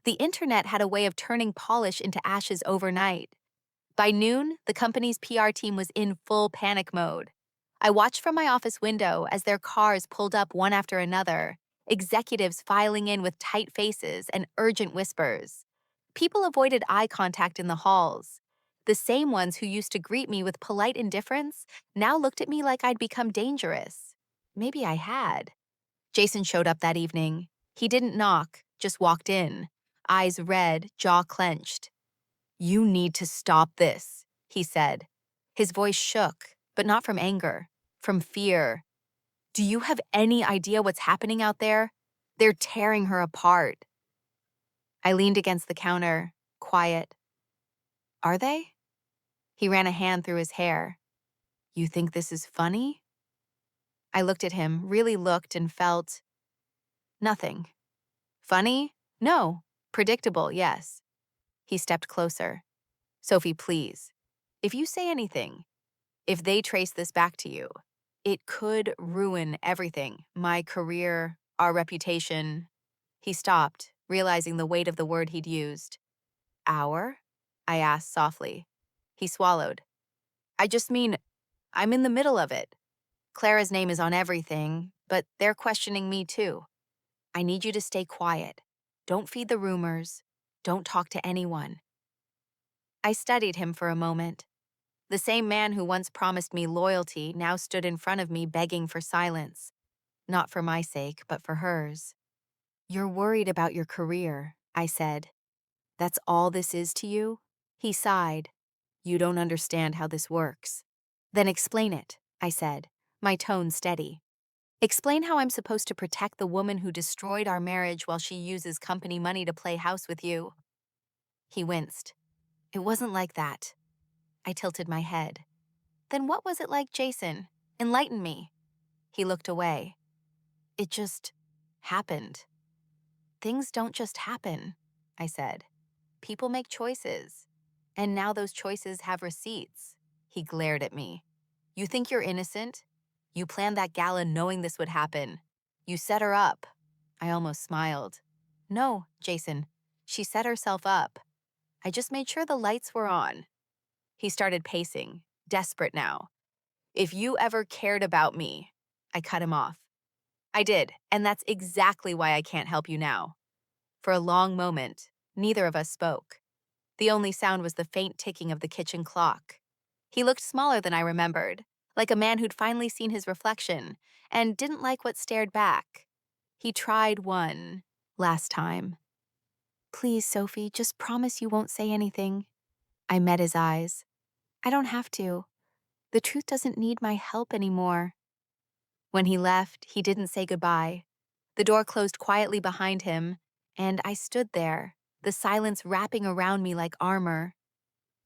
The internet had a way of turning polish into ashes overnight. By noon, the company's PR team was in full panic mode. I watched from my office window as their cars pulled up one after another, executives filing in with tight faces and urgent whispers. People avoided eye contact in the halls. The same ones who used to greet me with polite indifference now looked at me like I'd become dangerous. Maybe I had. Jason showed up that evening. He didn't knock, just walked in, eyes red, jaw clenched. You need to stop this, he said. His voice shook, but not from anger, from fear. Do you have any idea what's happening out there? They're tearing her apart. I leaned against the counter, quiet. Are they? He ran a hand through his hair. You think this is funny? I looked at him, really looked and felt nothing. Funny? No. Predictable, yes. He stepped closer. Sophie, please. If you say anything, if they trace this back to you, it could ruin everything. My career, our reputation. He stopped, realizing the weight of the word he'd used. Our? I asked softly. He swallowed. I just mean, I'm in the middle of it. Clara's name is on everything, but they're questioning me too. I need you to stay quiet. Don't feed the rumors. Don't talk to anyone. I studied him for a moment. The same man who once promised me loyalty now stood in front of me begging for silence. Not for my sake, but for hers. You're worried about your career, I said. That's all this is to you? He sighed. You don't understand how this works. Then explain it, I said, my tone steady. Explain how I'm supposed to protect the woman who destroyed our marriage while she uses company money to play house with you. He winced. It wasn't like that. I tilted my head. Then what was it like, Jason? Enlighten me. He looked away. It just happened. Things don't just happen, I said. People make choices. And now those choices have receipts. He glared at me. You think you're innocent? You planned that gala knowing this would happen. You set her up. I almost smiled. No, Jason. She set herself up. I just made sure the lights were on. He started pacing, desperate now. If you ever cared about me, I cut him off. I did, and that's exactly why I can't help you now. For a long moment, neither of us spoke. The only sound was the faint ticking of the kitchen clock. He looked smaller than I remembered, like a man who'd finally seen his reflection and didn't like what stared back. He tried one last time. Please, Sophie, just promise you won't say anything. I met his eyes. I don't have to. The truth doesn't need my help anymore. When he left, he didn't say goodbye. The door closed quietly behind him, and I stood there, the silence wrapping around me like armor.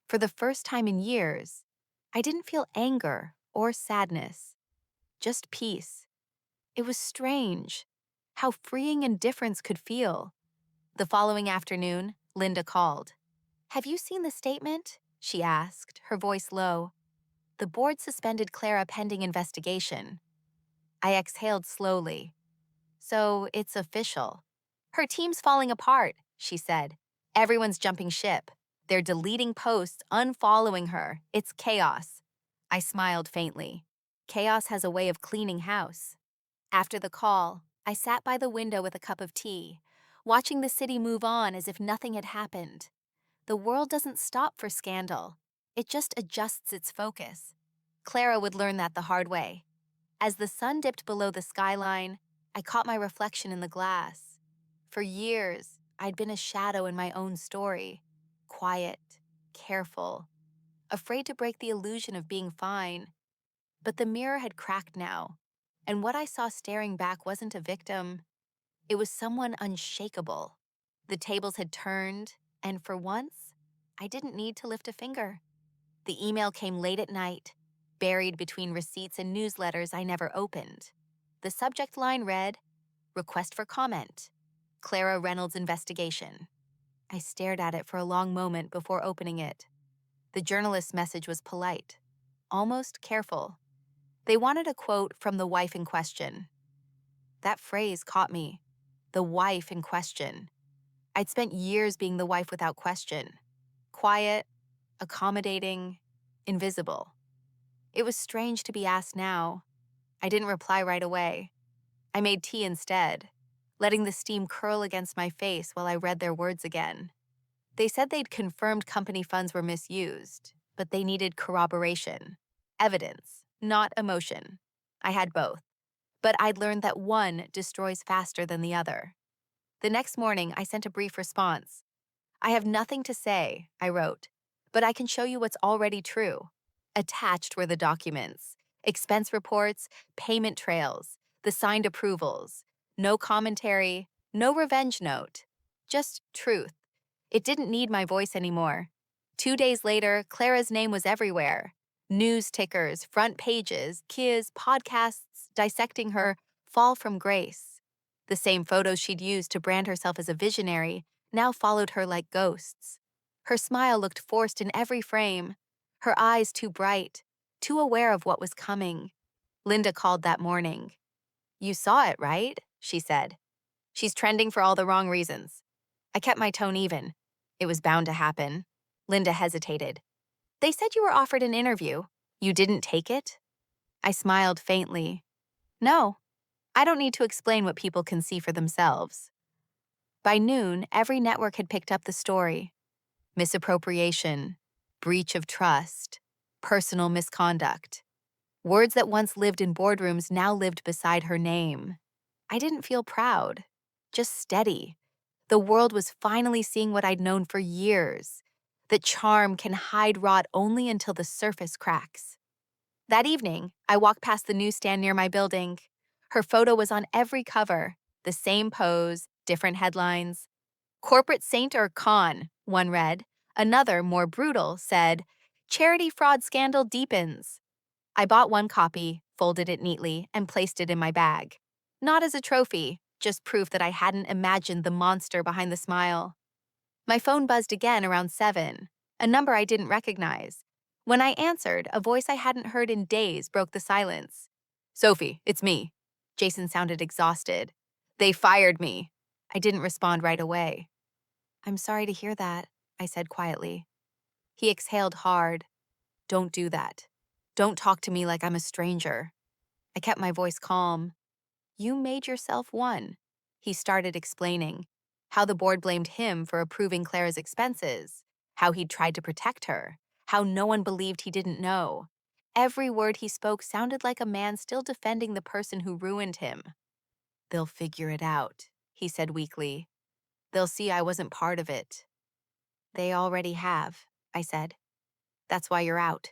For the first time in years, I didn't feel anger or sadness, just peace. It was strange how freeing indifference could feel. The following afternoon, Linda called. Have you seen the statement? She asked, her voice low. The board suspended Clara pending investigation. I exhaled slowly. So it's official. Her team's falling apart, she said. Everyone's jumping ship. They're deleting posts, unfollowing her. It's chaos. I smiled faintly. Chaos has a way of cleaning house. After the call, I sat by the window with a cup of tea, watching the city move on as if nothing had happened. The world doesn't stop for scandal. It just adjusts its focus. Clara would learn that the hard way. As the sun dipped below the skyline, I caught my reflection in the glass. For years, I'd been a shadow in my own story. Quiet, careful, afraid to break the illusion of being fine. But the mirror had cracked now, and what I saw staring back wasn't a victim. It was someone unshakable. The tables had turned, and for once, I didn't need to lift a finger. The email came late at night, buried between receipts and newsletters I never opened. The subject line read, Request for comment. Clara Reynolds' investigation. I stared at it for a long moment before opening it. The journalist's message was polite, almost careful. They wanted a quote from the wife in question. That phrase caught me. The wife in question. I'd spent years being the wife without question. Quiet, accommodating, invisible. It was strange to be asked now. I didn't reply right away. I made tea instead, letting the steam curl against my face while I read their words again. They said they'd confirmed company funds were misused, but they needed corroboration. Evidence, not emotion. I had both, but I'd learned that one destroys faster than the other. The next morning, I sent a brief response. I have nothing to say, I wrote, but I can show you what's already true. Attached were the documents, expense reports, payment trails, the signed approvals. No commentary, no revenge note. Just truth. It didn't need my voice anymore. 2 days later, Clara's name was everywhere. News tickers, front pages, kids, podcasts dissecting her fall from grace. The same photos she'd used to brand herself as a visionary now followed her like ghosts. Her smile looked forced in every frame, her eyes too bright, too aware of what was coming. Linda called that morning. You saw it, right? She said. She's trending for all the wrong reasons. I kept my tone even. It was bound to happen. Linda hesitated. They said you were offered an interview. You didn't take it? I smiled faintly. No, I don't need to explain what people can see for themselves. By noon, every network had picked up the story. Misappropriation, breach of trust, personal misconduct. Words that once lived in boardrooms now lived beside her name. I didn't feel proud, just steady. The world was finally seeing what I'd known for years, that charm can hide rot only until the surface cracks. That evening, I walked past the newsstand near my building. Her photo was on every cover, the same pose, different headlines. Corporate saint or con, one read. Another, more brutal, said, Charity fraud scandal deepens. I bought one copy, folded it neatly, and placed it in my bag. Not as a trophy, just proof that I hadn't imagined the monster behind the smile. My phone buzzed again around 7, a number I didn't recognize. When I answered, a voice I hadn't heard in days broke the silence. Sophie, it's me. Jason sounded exhausted. They fired me. I didn't respond right away. I'm sorry to hear that, I said quietly. He exhaled hard. Don't do that. Don't talk to me like I'm a stranger. I kept my voice calm. You made yourself one. He started explaining how the board blamed him for approving Clara's expenses, how he'd tried to protect her, how no one believed he didn't know. Every word he spoke sounded like a man still defending the person who ruined him. They'll figure it out, he said weakly. They'll see I wasn't part of it. They already have, I said. That's why you're out.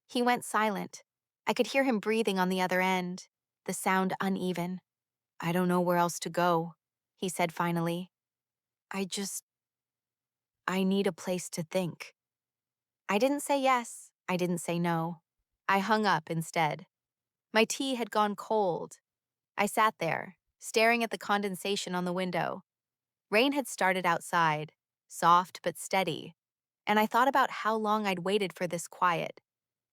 He went silent. I could hear him breathing on the other end, the sound uneven. I don't know where else to go, he said finally. I need a place to think. I didn't say yes. I didn't say no. I hung up instead. My tea had gone cold. I sat there, staring at the condensation on the window. Rain had started outside, soft but steady, and I thought about how long I'd waited for this quiet.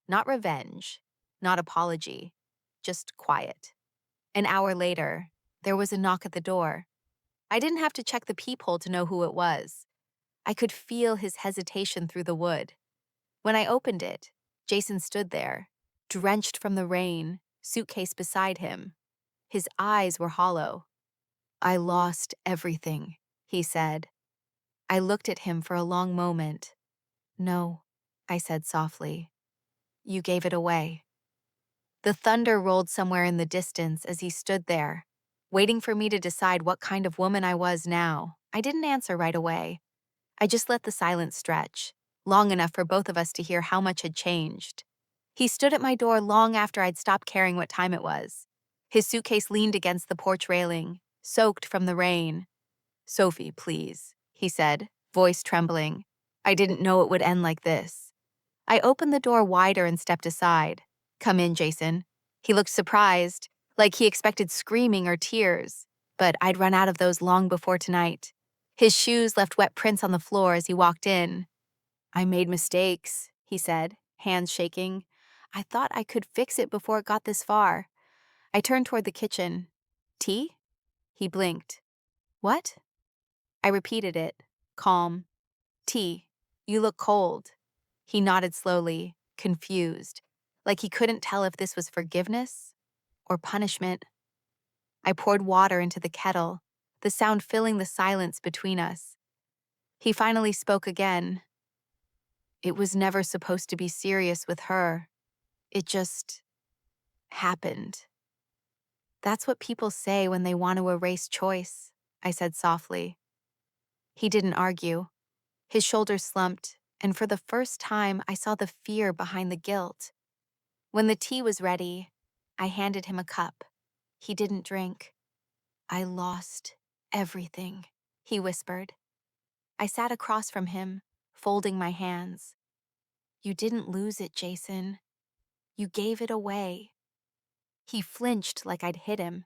Not revenge, not apology, just quiet. An hour later, there was a knock at the door. I didn't have to check the peephole to know who it was. I could feel his hesitation through the wood. When I opened it, Jason stood there, drenched from the rain, suitcase beside him. His eyes were hollow. I lost everything, he said. I looked at him for a long moment. No, I said softly. You gave it away. The thunder rolled somewhere in the distance as he stood there, waiting for me to decide what kind of woman I was now. I didn't answer right away. I just let the silence stretch, long enough for both of us to hear how much had changed. He stood at my door long after I'd stopped caring what time it was. His suitcase leaned against the porch railing, soaked from the rain. Sophie, please, he said, voice trembling. I didn't know it would end like this. I opened the door wider and stepped aside. Come in, Jason. He looked surprised, like he expected screaming or tears, but I'd run out of those long before tonight. His shoes left wet prints on the floor as he walked in. I made mistakes, he said, hands shaking. I thought I could fix it before it got this far. I turned toward the kitchen. Tea? He blinked. What? I repeated it, calm. Tea. You look cold. He nodded slowly, confused, like he couldn't tell if this was forgiveness or punishment. I poured water into the kettle, the sound filling the silence between us. He finally spoke again. It was never supposed to be serious with her. It just happened. That's what people say when they want to erase choice, I said softly. He didn't argue. His shoulders slumped, and for the first time, I saw the fear behind the guilt. When the tea was ready, I handed him a cup. He didn't drink. I lost everything, he whispered. I sat across from him, folding my hands. You didn't lose it, Jason. You gave it away. He flinched like I'd hit him.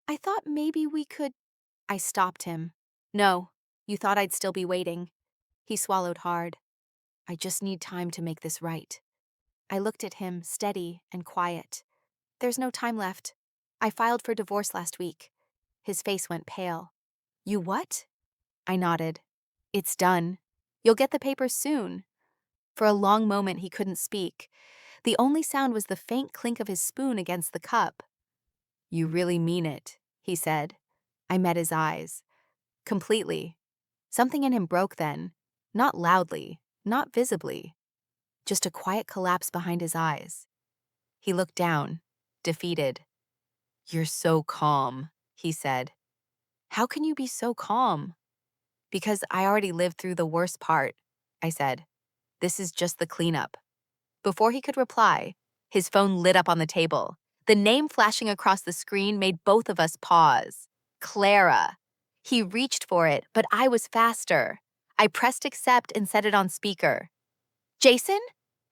I thought maybe we could... I stopped him. No, you thought I'd still be waiting. He swallowed hard. I just need time to make this right. I looked at him, steady and quiet. There's no time left. I filed for divorce last week. His face went pale. You what? I nodded. It's done. You'll get the papers soon. For a long moment he couldn't speak. The only sound was the faint clink of his spoon against the cup. You really mean it, he said. I met his eyes. Completely. Something in him broke then. Not loudly, not visibly. Just a quiet collapse behind his eyes. He looked down, defeated. You're so calm, he said. How can you be so calm? Because I already lived through the worst part, I said. This is just the cleanup. Before he could reply, his phone lit up on the table. The name flashing across the screen made both of us pause. Clara. He reached for it, but I was faster. I pressed accept and set it on speaker. Jason?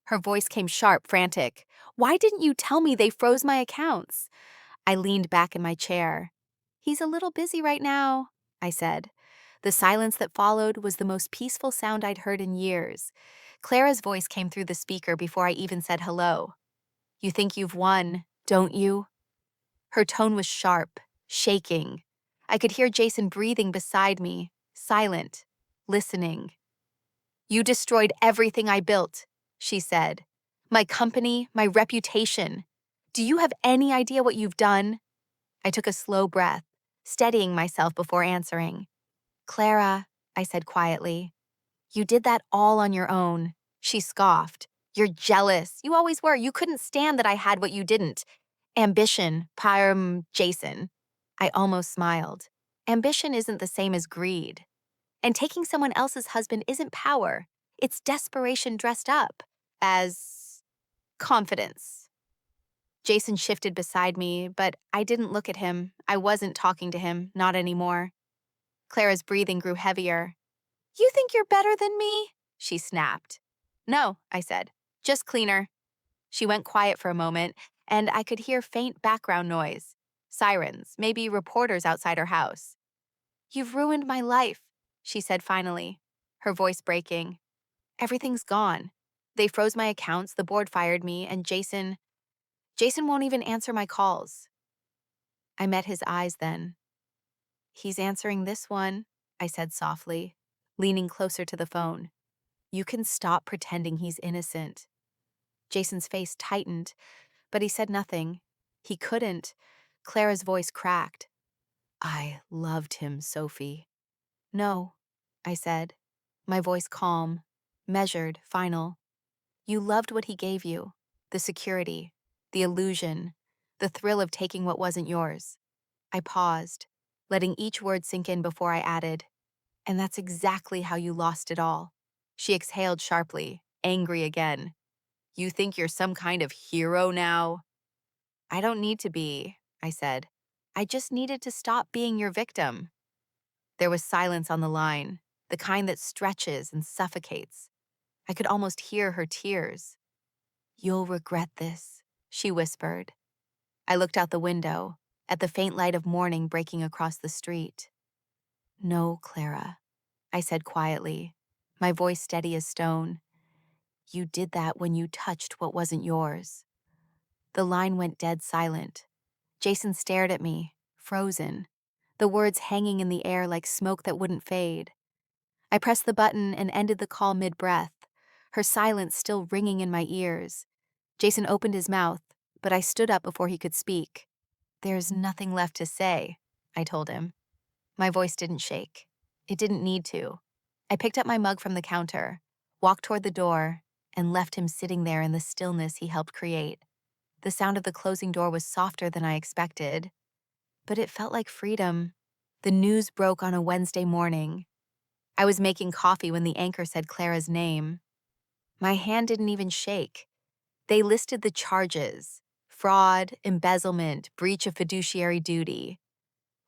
Her voice came sharp, frantic. Why didn't you tell me they froze my accounts? I leaned back in my chair. He's a little busy right now, I said. The silence that followed was the most peaceful sound I'd heard in years. Clara's voice came through the speaker before I even said hello. You think you've won, don't you? Her tone was sharp, shaking. I could hear Jason breathing beside me, silent, listening. You destroyed everything I built, she said. My company, my reputation. Do you have any idea what you've done? I took a slow breath, steadying myself before answering. Clara, I said quietly, you did that all on your own. She scoffed. You're jealous. You always were. You couldn't stand that I had what you didn't. Ambition, Jason. I almost smiled. Ambition isn't the same as greed. And taking someone else's husband isn't power. It's desperation dressed up as confidence. Jason shifted beside me, but I didn't look at him. I wasn't talking to him, not anymore. Clara's breathing grew heavier. You think you're better than me? She snapped. No, I said. Just cleaner. She went quiet for a moment, and I could hear faint background noise. Sirens, maybe reporters outside her house. You've ruined my life, she said finally, her voice breaking. Everything's gone. They froze my accounts, the board fired me, and Jason won't even answer my calls. I met his eyes then. He's answering this one, I said softly, leaning closer to the phone. You can stop pretending he's innocent. Jason's face tightened, but he said nothing. He couldn't. Clara's voice cracked. I loved him, Sophie. No, I said, my voice calm, measured, final. You loved what he gave you, the security, the illusion, the thrill of taking what wasn't yours. I paused, letting each word sink in before I added, and that's exactly how you lost it all. She exhaled sharply, angry again. You think you're some kind of hero now? I don't need to be, I said. I just needed to stop being your victim. There was silence on the line, the kind that stretches and suffocates. I could almost hear her tears. You'll regret this, she whispered. I looked out the window, at the faint light of morning breaking across the street. No, Clara, I said quietly, my voice steady as stone. You did that when you touched what wasn't yours. The line went dead silent. Jason stared at me, frozen, the words hanging in the air like smoke that wouldn't fade. I pressed the button and ended the call mid-breath, her silence still ringing in my ears. Jason opened his mouth, but I stood up before he could speak. There's nothing left to say, I told him. My voice didn't shake. It didn't need to. I picked up my mug from the counter, walked toward the door, and left him sitting there in the stillness he helped create. The sound of the closing door was softer than I expected, but it felt like freedom. The news broke on a Wednesday morning. I was making coffee when the anchor said Clara's name. My hand didn't even shake. They listed the charges: fraud, embezzlement, breach of fiduciary duty.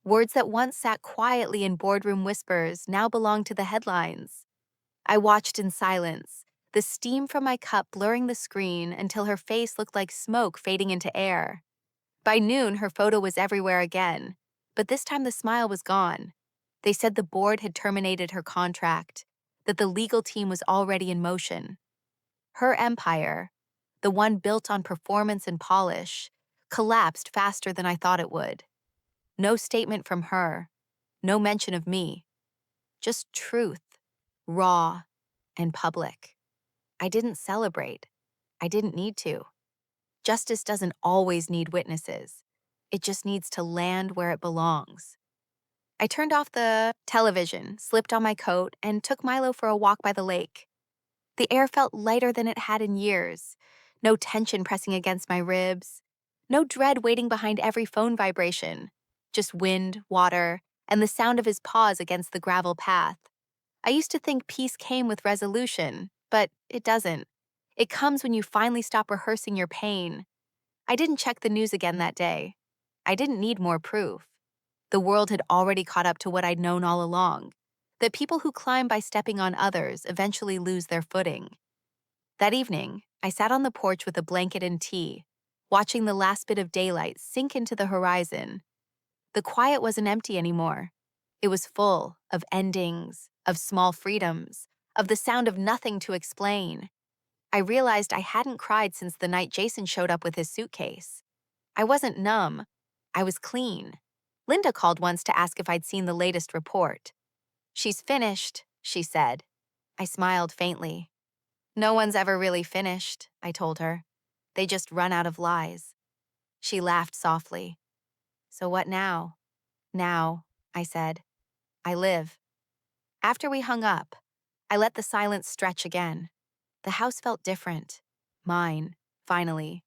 Words that once sat quietly in boardroom whispers now belonged to the headlines. I watched in silence, the steam from my cup blurring the screen until her face looked like smoke fading into air. By noon, her photo was everywhere again, but this time the smile was gone. They said the board had terminated her contract, that the legal team was already in motion. Her empire, the one built on performance and polish, collapsed faster than I thought it would. No statement from her, no mention of me. Just truth, raw and public. I didn't celebrate. I didn't need to. Justice doesn't always need witnesses. It just needs to land where it belongs. I turned off the television, slipped on my coat, and took Milo for a walk by the lake. The air felt lighter than it had in years. No tension pressing against my ribs. No dread waiting behind every phone vibration. Just wind, water, and the sound of his paws against the gravel path. I used to think peace came with resolution, but it doesn't. It comes when you finally stop rehearsing your pain. I didn't check the news again that day. I didn't need more proof. The world had already caught up to what I'd known all along, that people who climb by stepping on others eventually lose their footing. That evening, I sat on the porch with a blanket and tea, watching the last bit of daylight sink into the horizon. The quiet wasn't empty anymore. It was full of endings, of small freedoms, of the sound of nothing to explain. I realized I hadn't cried since the night Jason showed up with his suitcase. I wasn't numb. I was clean. Linda called once to ask if I'd seen the latest report. "She's finished," she said. I smiled faintly. "No one's ever really finished," I told her. "They just run out of lies." She laughed softly. "So what now?" "Now," I said, "I live." After we hung up, I let the silence stretch again. The house felt different. Mine, finally.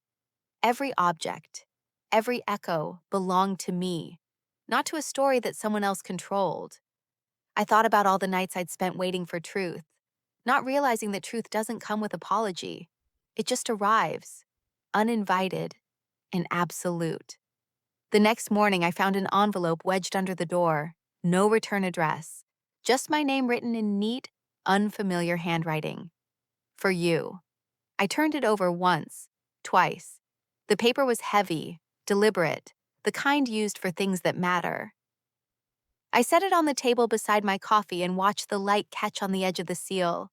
Every object, every echo belonged to me, not to a story that someone else controlled. I thought about all the nights I'd spent waiting for truth, not realizing that truth doesn't come with apology. It just arrives, uninvited and absolute. The next morning, I found an envelope wedged under the door, no return address, just my name written in neat, unfamiliar handwriting. For you. I turned it over once, twice. The paper was heavy, deliberate, the kind used for things that matter. I set it on the table beside my coffee and watched the light catch on the edge of the seal.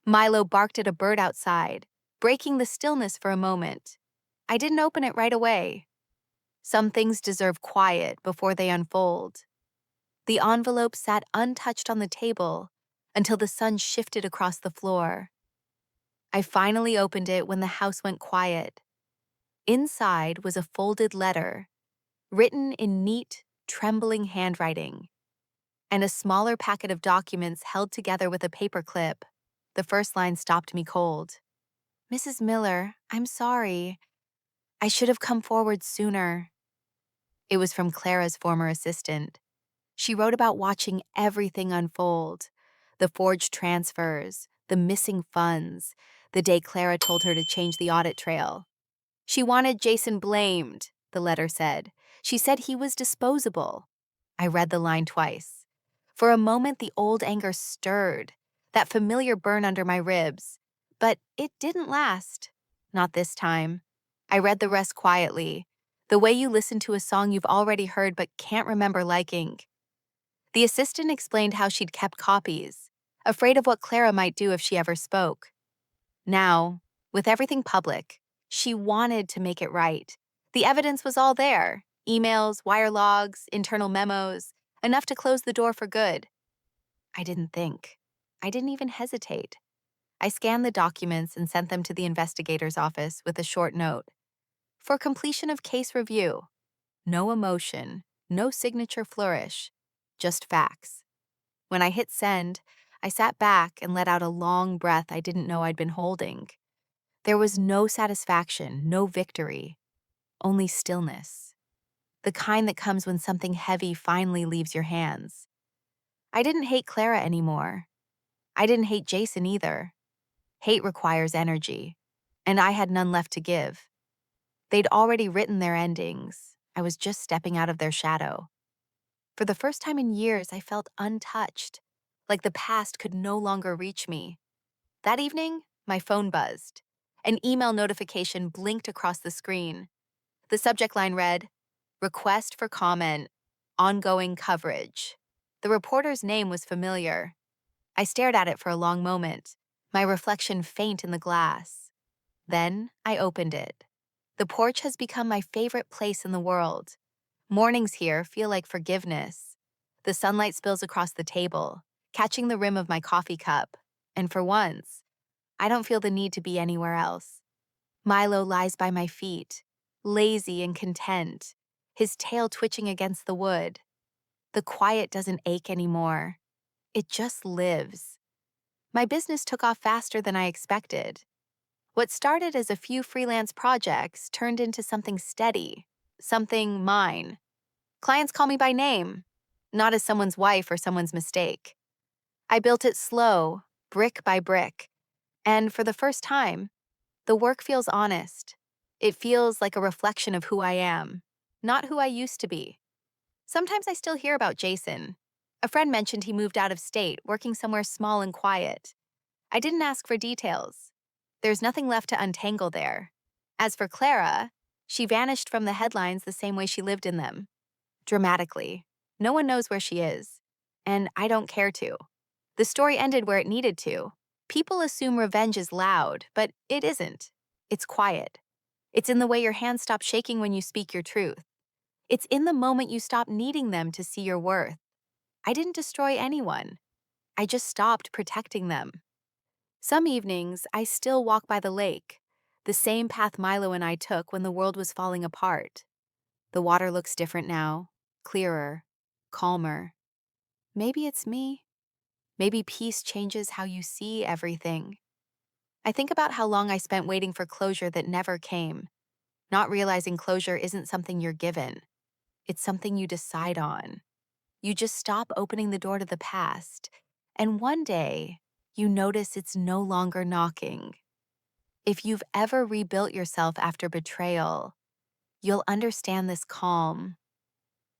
Milo barked at a bird outside, breaking the stillness for a moment. I didn't open it right away. Some things deserve quiet before they unfold. The envelope sat untouched on the table until the sun shifted across the floor. I finally opened it when the house went quiet. Inside was a folded letter, written in neat, trembling handwriting, and a smaller packet of documents held together with a paper clip. The first line stopped me cold. "Mrs. Miller, I'm sorry. I should have come forward sooner." It was from Clara's former assistant. She wrote about watching everything unfold, the forged transfers, the missing funds, the day Clara told her to change the audit trail. She wanted Jason blamed, the letter said. She said he was disposable. I read the line twice. For a moment, the old anger stirred, that familiar burn under my ribs. But it didn't last. Not this time. I read the rest quietly, the way you listen to a song you've already heard but can't remember liking. The assistant explained how she'd kept copies, afraid of what Clara might do if she ever spoke. Now, with everything public, she wanted to make it right. The evidence was all there: emails, wire logs, internal memos, enough to close the door for good. I didn't think. I didn't even hesitate. I scanned the documents and sent them to the investigator's office with a short note. For completion of case review. No emotion, no signature flourish, just facts. When I hit send, I sat back and let out a long breath I didn't know I'd been holding. There was no satisfaction, no victory, only stillness. The kind that comes when something heavy finally leaves your hands. I didn't hate Clara anymore. I didn't hate Jason either. Hate requires energy, and I had none left to give. They'd already written their endings. I was just stepping out of their shadow. For the first time in years, I felt untouched, like the past could no longer reach me. That evening, my phone buzzed. An email notification blinked across the screen. The subject line read, "Request for comment, ongoing coverage." The reporter's name was familiar. I stared at it for a long moment, my reflection faint in the glass. Then I opened it. The porch has become my favorite place in the world. Mornings here feel like forgiveness. The sunlight spills across the table, catching the rim of my coffee cup, and for once, I don't feel the need to be anywhere else. Milo lies by my feet, lazy and content, his tail twitching against the wood. The quiet doesn't ache anymore. It just lives. My business took off faster than I expected. What started as a few freelance projects turned into something steady, something mine. Clients call me by name, not as someone's wife or someone's mistake. I built it slow, brick by brick, and for the first time, the work feels honest. It feels like a reflection of who I am, not who I used to be. Sometimes I still hear about Jason. A friend mentioned he moved out of state, working somewhere small and quiet. I didn't ask for details. There's nothing left to untangle there. As for Clara, she vanished from the headlines the same way she lived in them. Dramatically. No one knows where she is. And I don't care to. The story ended where it needed to. People assume revenge is loud, but it isn't. It's quiet. It's in the way your hands stop shaking when you speak your truth. It's in the moment you stop needing them to see your worth. I didn't destroy anyone. I just stopped protecting them. Some evenings, I still walk by the lake, the same path Milo and I took when the world was falling apart. The water looks different now, clearer, calmer. Maybe it's me. Maybe peace changes how you see everything. I think about how long I spent waiting for closure that never came, not realizing closure isn't something you're given. It's something you decide on. You just stop opening the door to the past, and one day, you notice it's no longer knocking. If you've ever rebuilt yourself after betrayal, you'll understand this calm.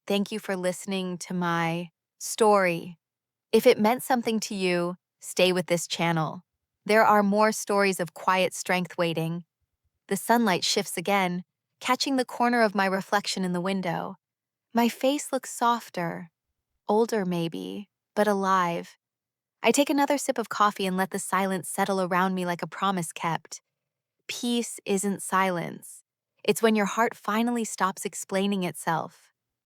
Thank you for listening to my story. If it meant something to you, stay with this channel. There are more stories of quiet strength waiting. The sunlight shifts again, catching the corner of my reflection in the window. My face looks softer, older maybe, but alive. I take another sip of coffee and let the silence settle around me like a promise kept. Peace isn't silence. It's when your heart finally stops explaining itself.